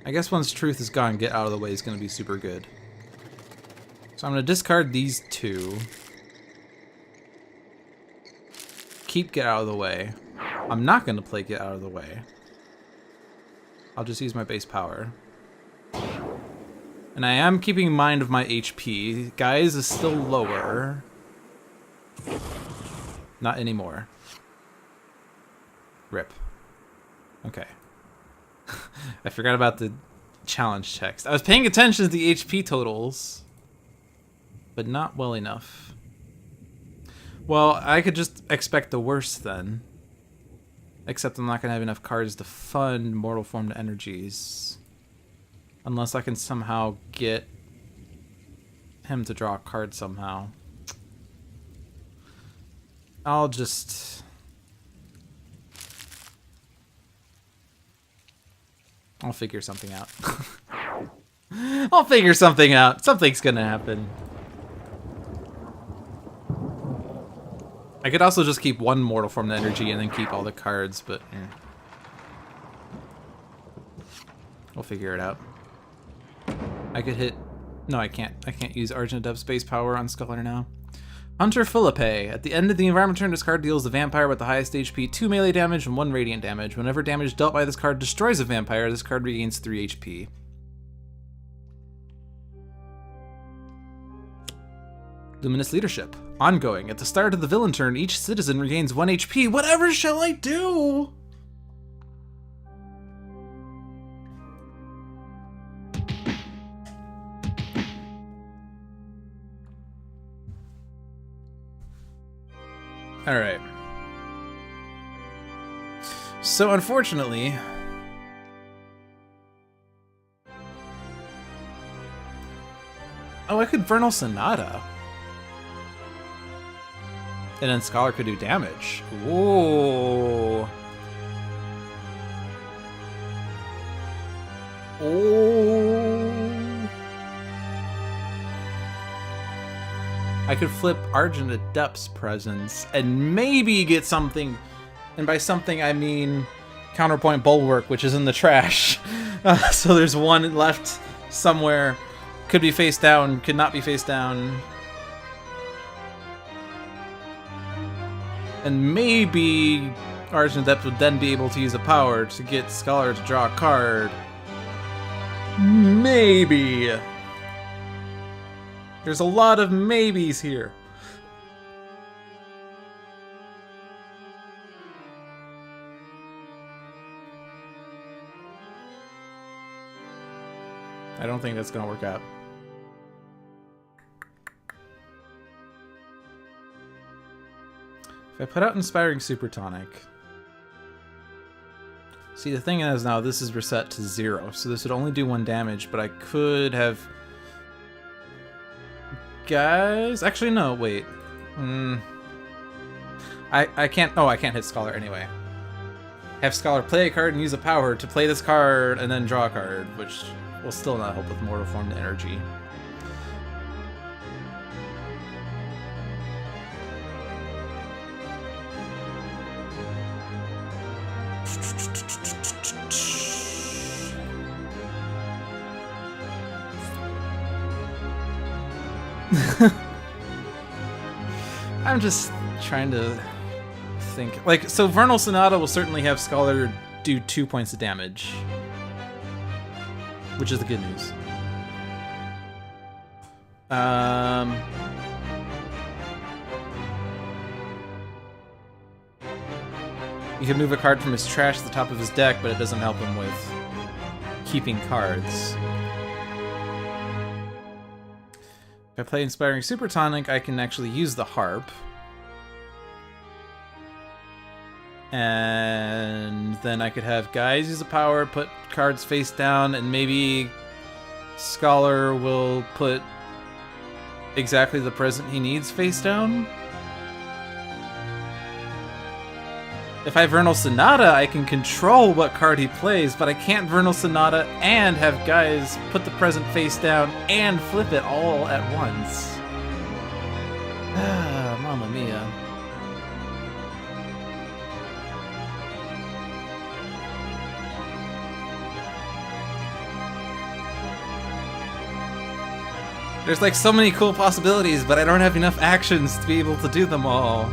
I guess once Truth is gone, Get Out of the Way is going to be super good. So I'm going to discard these 2. Keep Get Out of the Way. I'm not going to play Get Out of the Way. I'll just use my base power. And I am keeping mind of my HP. Guise is still lower. Not anymore. Rip. Okay. I forgot about the challenge text. I was paying attention to the HP totals, but not well enough. Well, I could just expect the worst then. Except I'm not going to have enough cards to fund Mortal Formed Energies. Unless I can somehow get him to draw a card somehow. I'll figure something out. I'll figure something out. Something's gonna happen. I could also just keep 1 Mortal Form energy and then keep all the cards, but we'll figure it out. I could hit... No, I can't. I can't use Argent Adept's base power on Scholar now. Hunter Philippe. At the end of the environment turn, this card deals the vampire with the highest HP 2 melee damage and 1 radiant damage. Whenever damage dealt by this card destroys a vampire, this card regains 3 HP. Luminous Leadership. Ongoing. At the start of the villain turn, each citizen regains 1 HP. Whatever shall I do? Alright. So, unfortunately... Oh, I could Vernal Sonata. And then Scholar could do damage. Ooh. Oh. I could flip Argent Adept's Presence and maybe get something. And by something, I mean Counterpoint Bulwark, which is in the trash. So there's 1 left somewhere. Could be face down, could not be face down. And maybe Argent Adept would then be able to use a power to get Scholar to draw a card. Maybe. There's a lot of maybes here. I don't think that's gonna work out. If I put out Inspiring Supertonic... See, the thing is now this is reset to 0, so this would only do 1 damage, but I could have... Guys? Actually, no, wait. I can't... Oh, I can't hit Scholar anyway. Have Scholar play a card and use a power to play this card and then draw a card, which will still not help with Mortal Form energy. I'm just trying to think. Like, so Vernal Sonata will certainly have Scholar do 2 points of damage, which is the good news. You can move a card from his trash to the top of his deck, but it doesn't help him with keeping cards. If I play Inspiring Supertonic, I can actually use the Harp. And then I could have Guise use a power, put cards face down, and maybe Scholar will put exactly the present he needs face down. If I Vernal Sonata, I can control what card he plays, but I can't Vernal Sonata and have Guise put the present face down and flip it all at once. Ah, Mamma Mia. There's like so many cool possibilities, but I don't have enough actions to be able to do them all.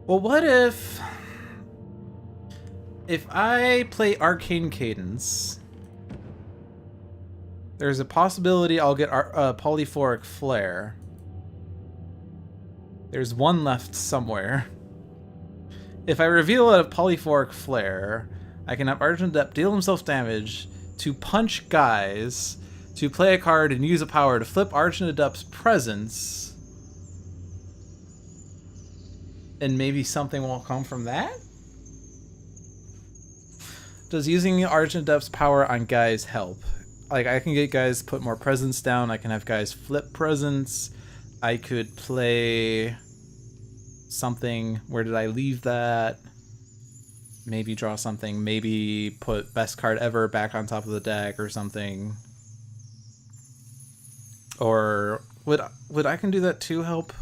Well, what if I play Arcane Cadence, there's a possibility I'll get Polyphoric Flare. There's one left somewhere. If I reveal a Polyphoric Flare, I can have Argent Adept deal himself damage to punch Guise, to play a card and use a power to flip Argent Adept's presence. And maybe something will come from that? Does using Argent Adept's power on Guise help? Like, I can get Guise put more presence down, I can have Guise flip presence, I could play something, where did I leave that? Maybe draw something, maybe put best card ever back on top of the deck or something. Or would I can do that too help?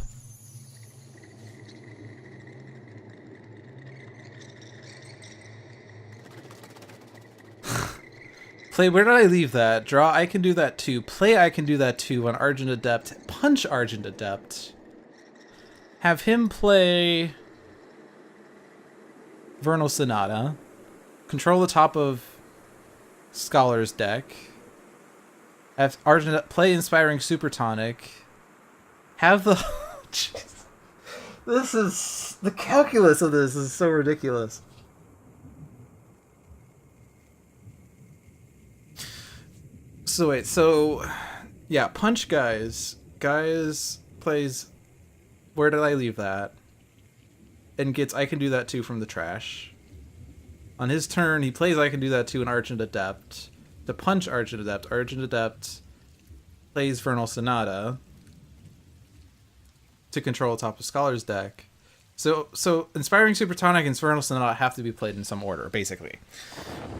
Play, where did I leave that? Draw, I can do that too. Play, I can do that too on Argent Adept. Punch Argent Adept. Have him play Vernal Sonata. Control the top of Scholar's deck. Have Argent Adept play Inspiring Supertonic. Have the... Jeez. This is... The calculus of this is so ridiculous. So wait, so yeah, punch Guise. Guise plays, where did I leave that? And gets I can do that too from the trash. On his turn, he plays I can do that too an Argent Adept. To punch Argent Adept, Argent Adept plays Vernal Sonata to control the top of Scholar's deck. So Inspiring Supertonic and Vernal Sonata have to be played in some order, basically.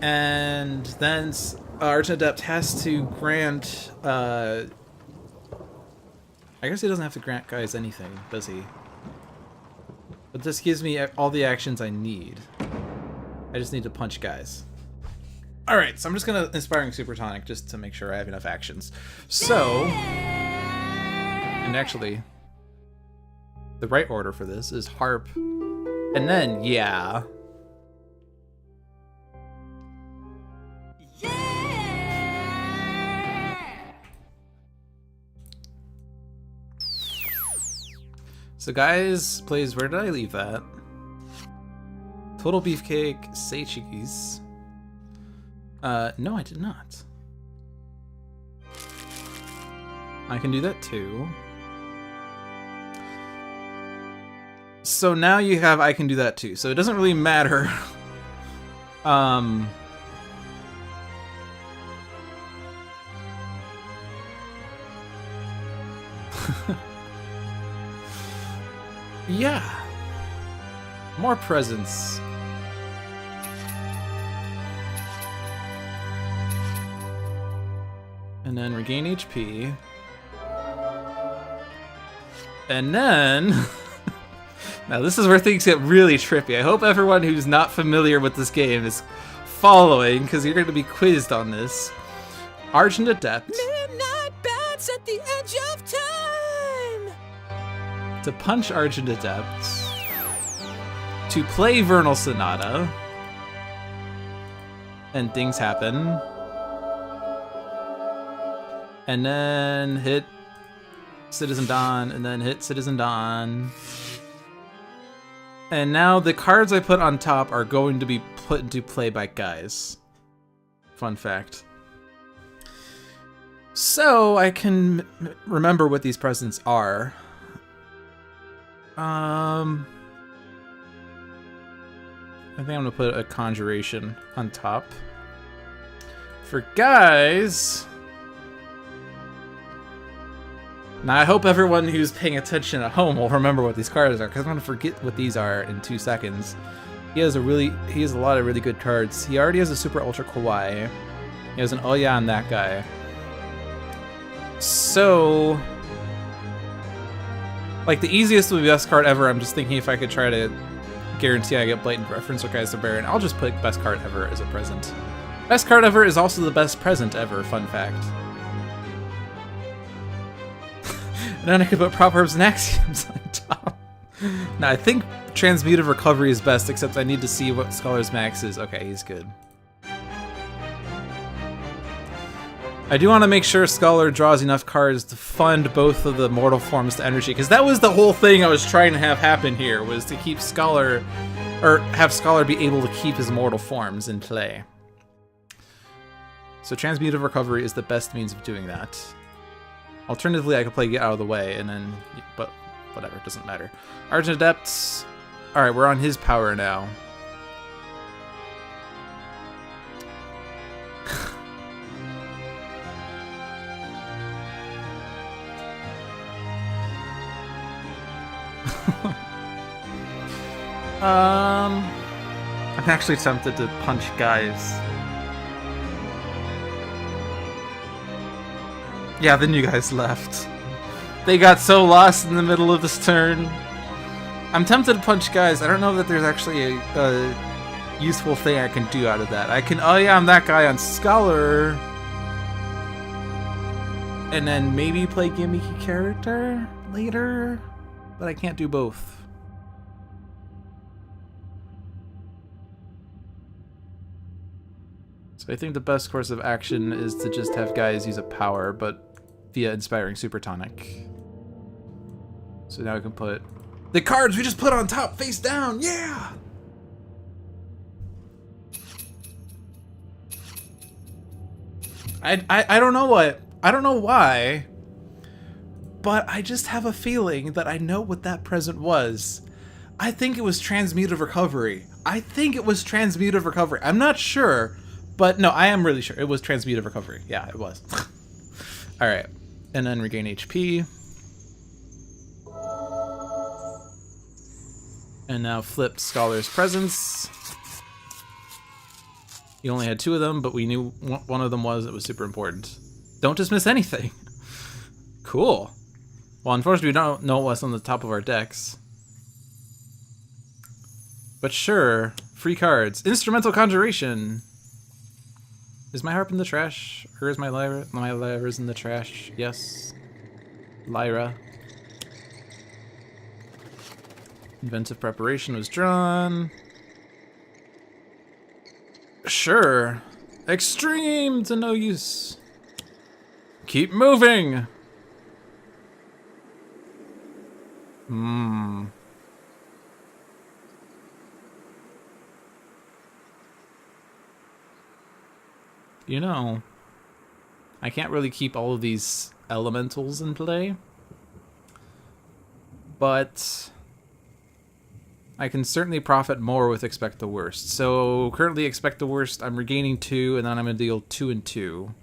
And then Argent Adept has to grant... I guess he doesn't have to grant Guise anything, does he? But this gives me all the actions I need. I just need to punch guys. Alright, so I'm just gonna Inspiring Supertonic just to make sure I have enough actions. So... And actually... The right order for this is Harp. And then, yeah... So Guise plays, where did I leave that? Total Beefcake, Seichigis. No, I did not. I can do that too. So now you have I can do that too. So it doesn't really matter. Yeah. More presence. And then regain HP. And then... Now this is where things get really trippy. I hope everyone who's not familiar with this game is following, because you're going to be quizzed on this. Argent Adept. Midnight bats at the edge of time. To punch Argent Adept. To play Vernal Sonata. And things happen. And then hit Citizen Dawn, and then hit Citizen Dawn. And now the cards I put on top are going to be put into play by Guise. Fun fact. So I can remember what these presents are. I think I'm gonna put a Conjuration on top. For Guise... Now I hope everyone who's paying attention at home will remember what these cards are, because I'm gonna forget what these are in 2 seconds. He has a lot of really good cards. He already has a Super Ultra Kawaii. He has an Oh Yeah on that guy. So, like the easiest would be best card ever. I'm just thinking if I could try to guarantee I get blatant reference with Guise the Baron, I'll just put best card ever as a present. Best card ever is also the best present ever, fun fact. And then I could put Proverbs and Axioms on top. Now I think Transmutive Recovery is best, except I need to see what Scholar's max is. Okay, he's good. I do want to make sure Scholar draws enough cards to fund both of the mortal forms to energy, because that was the whole thing I was trying to have happen here, was to keep Scholar, or have Scholar be able to keep his mortal forms in play. So Transmutive Recovery is the best means of doing that. Alternatively, I could play Get Out of the Way, and then, but whatever, it doesn't matter. Argent Adept. Alright, we're on his power now. I'm actually tempted to punch Guise. Yeah, then you guys left. They got so lost in the middle of this turn. I'm tempted to punch Guise. I don't know that there's actually a useful thing I can do out of that. I can, oh yeah, I'm that guy on Scholar. And then maybe play gimmicky character later. But I can't do both. So I think the best course of action is to just have Guise use a power, but via Inspiring Supertonic. So now we can put the cards we just put on top face down. Yeah! I don't know what. I don't know why. But I just have a feeling that I know what that present was. I think it was Transmutive Recovery. I think it was Transmutive Recovery. I'm not sure. But no, I am really sure. It was Transmutive Recovery. Yeah, it was. Alright. And then regain HP. And now flipped Scholar's Presence. You only had 2 of them, but we knew one of them was. It was super important. Don't dismiss anything. Cool. Well, unfortunately, we don't know what's on the top of our decks. But sure, free cards. Instrumental Conjuration. Is my harp in the trash? Or is my lyra? My lyra's in the trash. Yes. Lyra. Inventive Preparation was drawn. Sure. X-Treme to no use. Keep moving. You know, I can't really keep all of these elementals in play, but I can certainly profit more with Expect the Worst. So currently Expect the Worst, I'm regaining 2, and then I'm going to deal 2 and 2.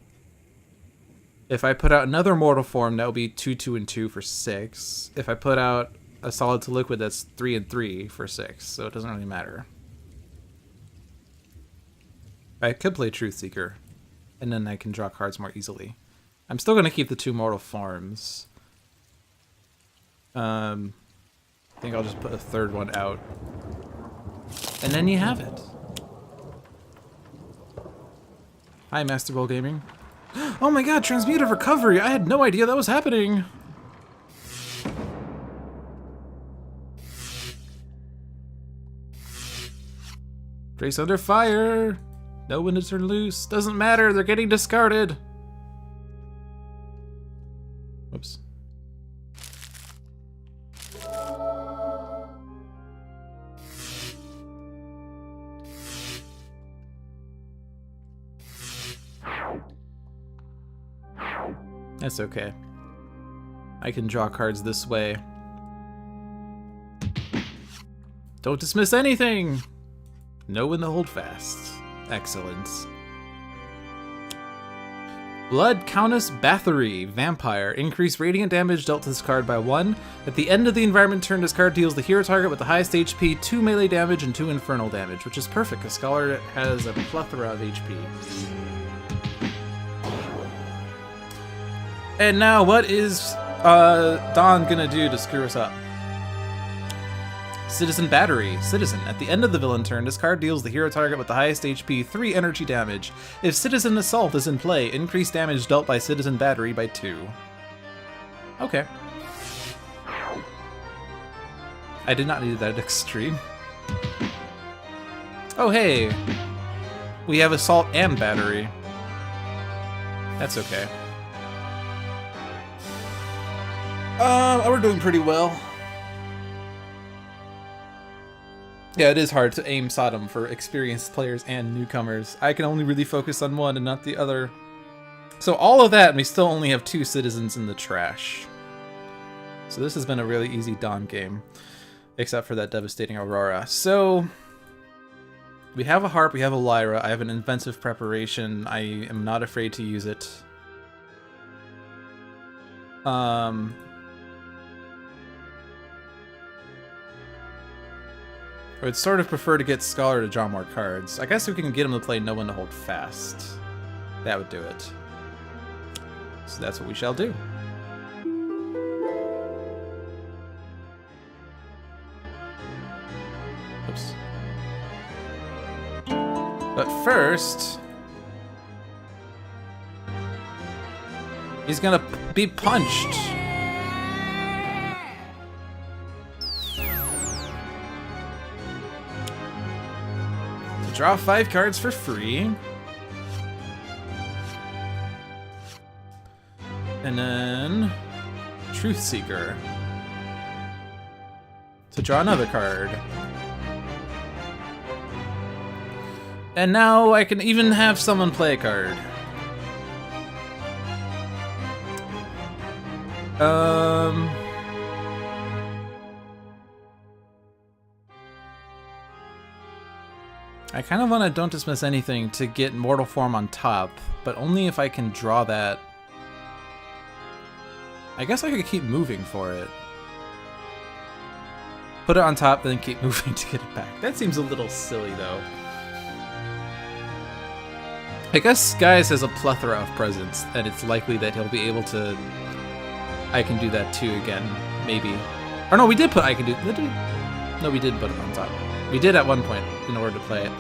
If I put out another Mortal Form, that will be 2, 2, and 2 for 6. If I put out a Solid to Liquid, that's 3 and 3 for 6, so it doesn't really matter. I could play Truth Seeker, and then I can draw cards more easily. I'm still going to keep the 2 Mortal Forms. I think I'll just put a third one out. And then you have it. Hi, Master Ball Gaming. Oh my god, Transmutive Recovery! I had no idea that was happening! Trace under fire! No one to turn loose. Doesn't matter, they're getting discarded! Whoops. That's okay. I can draw cards this way. Don't dismiss anything! Know when to hold fast. Excellent. Blood Countess Bathory, Vampire. Increase radiant damage dealt to this card by 1. At the end of the environment turn, this card deals the hero target with the highest HP 2 melee damage and 2 infernal damage, which is perfect because Scholar has a plethora of HP. And now, what is Dawn gonna do to screw us up? Citizen Battery. Citizen. At the end of the villain turn, this card deals the hero target with the highest HP 3 energy damage. If Citizen Assault is in play, increase damage dealt by Citizen Battery by 2. Okay. I did not need that X-Treme. Oh hey! We have Assault and Battery. That's okay. We're doing pretty well. Yeah, it is hard to aim Sodom for experienced players and newcomers. I can only really focus on one and not the other. So all of that, and we still only have 2 citizens in the trash. So this has been a really easy Dawn game, except for that devastating Aurora. So we have a harp, we have a lyra, I have an inventive preparation. I am not afraid to use it. I would sort of prefer to get Scholar to draw more cards. I guess we can get him to play No One to Hold Fast. That would do it. So that's what we shall do. Oops. But first, he's gonna be punched. Draw 5 cards for free. And then Truth Seeker to draw another card. And now I can even have someone play a card. I kind of want to Don't Dismiss Anything to get Mortal Form on top, but only if I can draw that. I guess I could keep moving for it. Put it on top, then keep moving to get it back. That seems a little silly, though. I guess Guise has a plethora of presents, and it's likely that he'll be able to... I can do that too again, maybe. Or no, we did put I can do... Did we? No, we did put it on top. We did at one point in order to play it.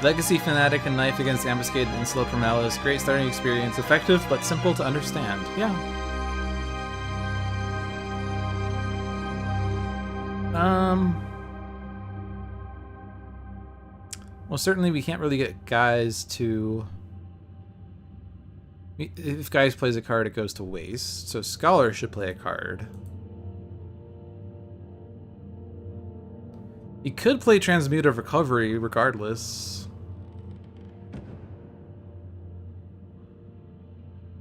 Legacy, Fanatic, and Knife against Ambuscade and Slow Permalis. Great starting experience. Effective, but simple to understand. Yeah. Well, certainly we can't really get Guise to... If Guise plays a card, it goes to waste. So Scholar should play a card. He could play Transmutive Recovery regardless.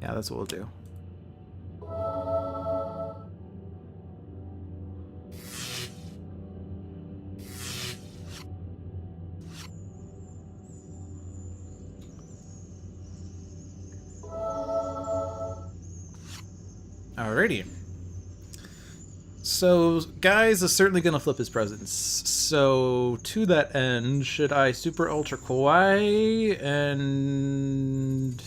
Yeah, that's what we'll do. Alrighty. So, Guise is certainly going to flip his presence. So, to that end, should I Super Ultra Kawaii and...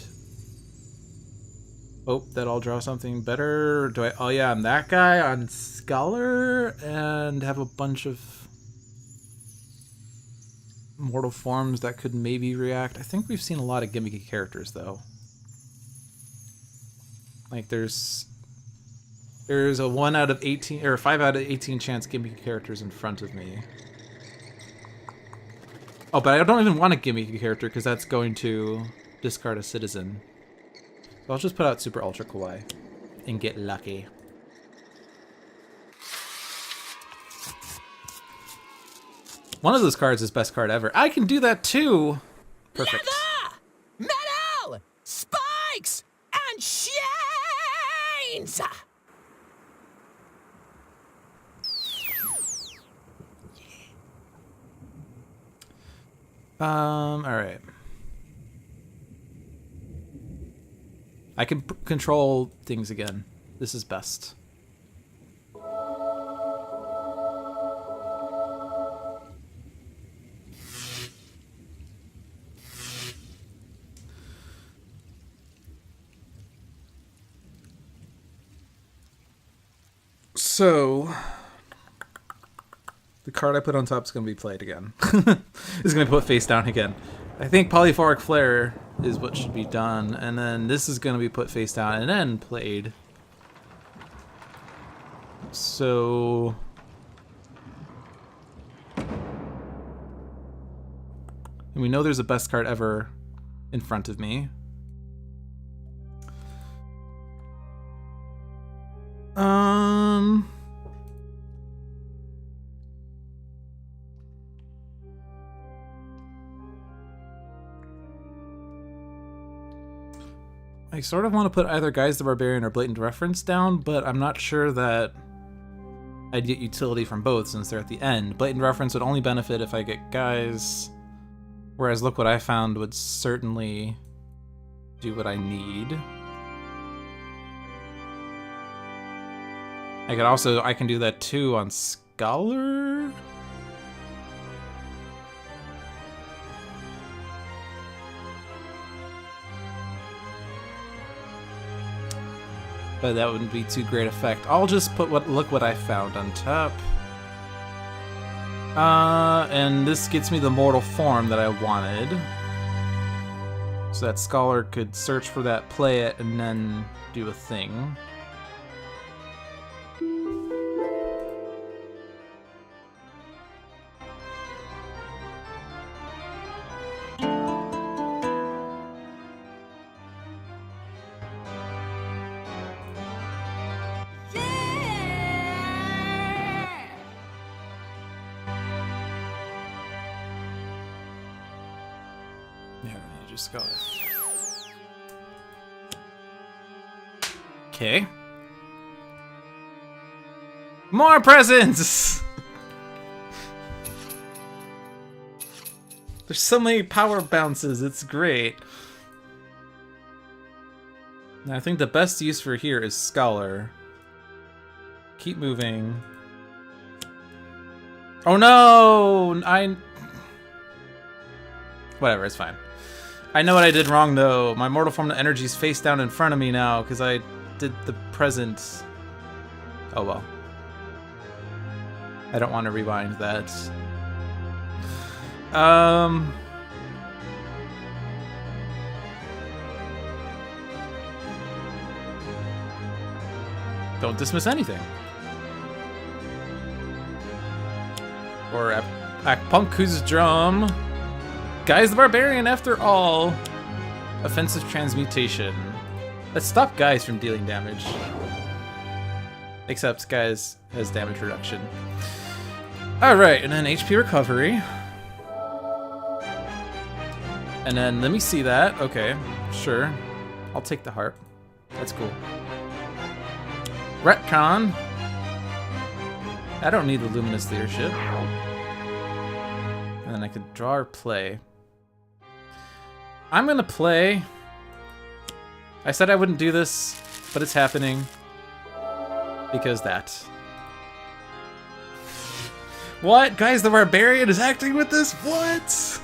hope that I'll draw something better? Do I... oh yeah, I'm that guy on Scholar and have a bunch of mortal forms that could maybe react. I think we've seen a lot of gimmicky characters, though. Like, there's a 1 out of 18 or 5 out of 18 chance gimmicky characters in front of me. Oh, but I don't even want a gimmicky character because that's going to discard a citizen. So I'll just put out Super Ultra Kawaii and get lucky. One of those cards is best card ever. I can do that too. Perfect. Leather, metal, spikes, and chains. All right. I can control things again. This is best. So, the card I put on top is going to be played again. It's going to be put face down again. I think Polyphoric Flare is what should be done, and then this is going to be put face down and then played. So... and we know there's a best card ever in front of me. I sort of want to put either Guise the Barbarian or Blatant Reference down, but I'm not sure that I'd get utility from both since they're at the end. Blatant Reference would only benefit if I get Guise, whereas Look What I Found would certainly do what I need. I can do that too on Scholar? But that wouldn't be too great effect. I'll just put Look What I Found on top. And this gets me the mortal form that I wanted. So that Scholar could search for that, play it, and then do a thing. Scholar. Okay. More presents! There's so many power bounces, it's great. Now, I think the best use for here is Scholar. Keep moving. Oh no! Whatever, it's fine. I know what I did wrong, though. My mortal form of energy is face down in front of me now, because I did the present... Oh well. I don't want to rewind that. Don't dismiss anything. Or Punk's drum. Guise the Barbarian after all. Offensive transmutation. Let's stop Guise from dealing damage. Except Guise has damage reduction. Alright, and then HP recovery. And then let me see that. Okay, sure. I'll take the harp. That's cool. Retcon. I don't need the luminous leadership. And then I could draw or play. I'm gonna play. I said I wouldn't do this, but it's happening. Because that. What? Guise the Barbarian is acting with this? What?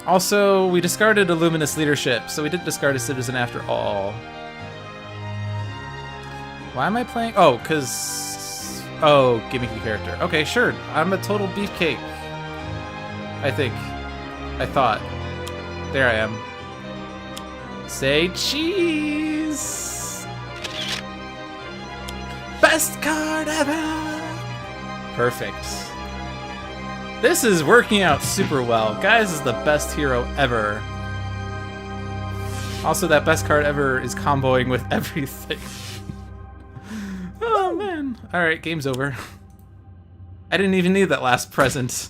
Also, we discarded a luminous leadership, so we didn't discard a citizen after all. Why am I playing? Oh, because... Oh, gimmicky character. Okay, sure. I'm a total beefcake. I think. I thought. There I am. Say cheese! Best card ever! Perfect. This is working out super well. Guise is the best hero ever. Also, that best card ever is comboing with everything. Oh, man. Alright, game's over. I didn't even need that last present.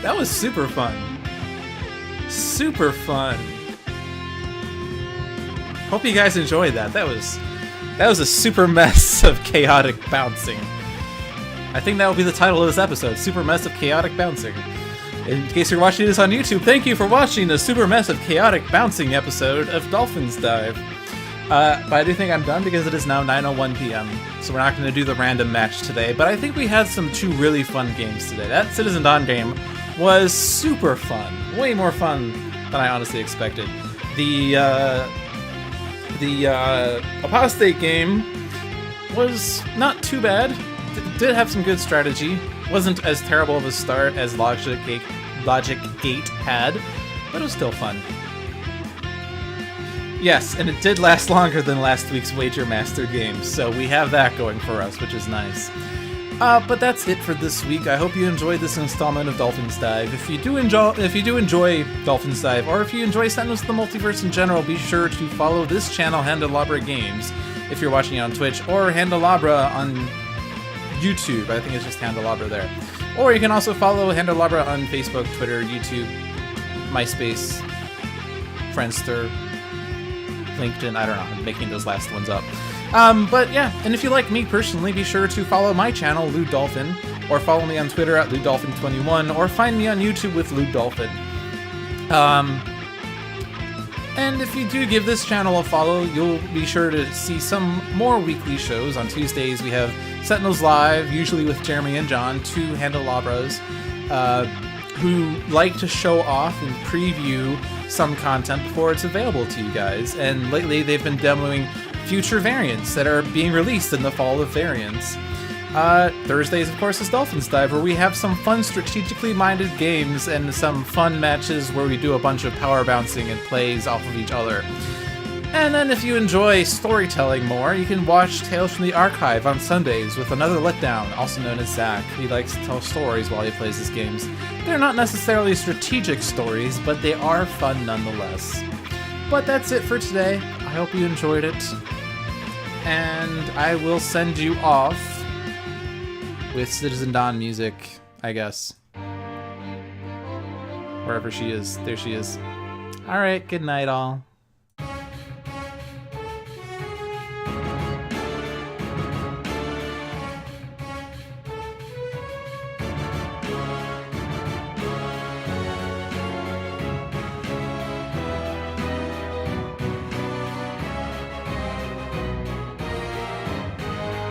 That was super fun. Super fun. Hope you guys enjoyed that. That was a super mess of chaotic bouncing. I think that will be the title of this episode, Super Mess of Chaotic Bouncing. In case you're watching this on YouTube, thank you for watching the Super Mess of Chaotic Bouncing episode of Dolphins Dive. But I do think I'm done because it is now 9:01 p.m. So we're not going to do the random match today. But I think we had two really fun games today. That Citizen Dawn game was super fun. Way more fun than I honestly expected. The Apostate game was not too bad. Did have some good strategy. Wasn't as terrible of a start as Logic Gate had, but it was still fun. Yes, and it did last longer than last week's Wager Master game, so we have that going for us, which is nice. But that's it for this week. I hope you enjoyed this installment of Dolphins Dive. If you do enjoy Dolphins Dive, or if you enjoy Sentinels of the Multiverse in general, be sure to follow this channel, Handelabra Games, if you're watching it on Twitch, or Handelabra on YouTube. I think it's just Handelabra there. Or you can also follow Handelabra on Facebook, Twitter, YouTube, MySpace, Friendster, LinkedIn. I don't know. I'm making those last ones up. But yeah, and if you like me personally, be sure to follow my channel, Lewd Dolphin, or follow me on Twitter at LewdDolphin21, or find me on YouTube with Lewd Dolphin. And if you do give this channel a follow, you'll be sure to see some more weekly shows. On Tuesdays, we have Sentinels Live, usually with Jeremy and John, two Handelabras, who like to show off and preview some content before it's available to you guys. And lately, they've been demoing future variants that are being released in the fall of variants. Thursdays, of course, is Dolphins Dive, where we have some fun strategically minded games and some fun matches where we do a bunch of power bouncing and plays off of each other. And then if you enjoy storytelling more, you can watch Tales from the Archive on Sundays with another letdown, also known as Zach. He likes to tell stories while he plays his games. They're not necessarily strategic stories, but they are fun nonetheless. But that's it for today. I hope you enjoyed it. And I will send you off with Citizen Dawn music, I guess. Wherever she is. There she is. Alright, good night all.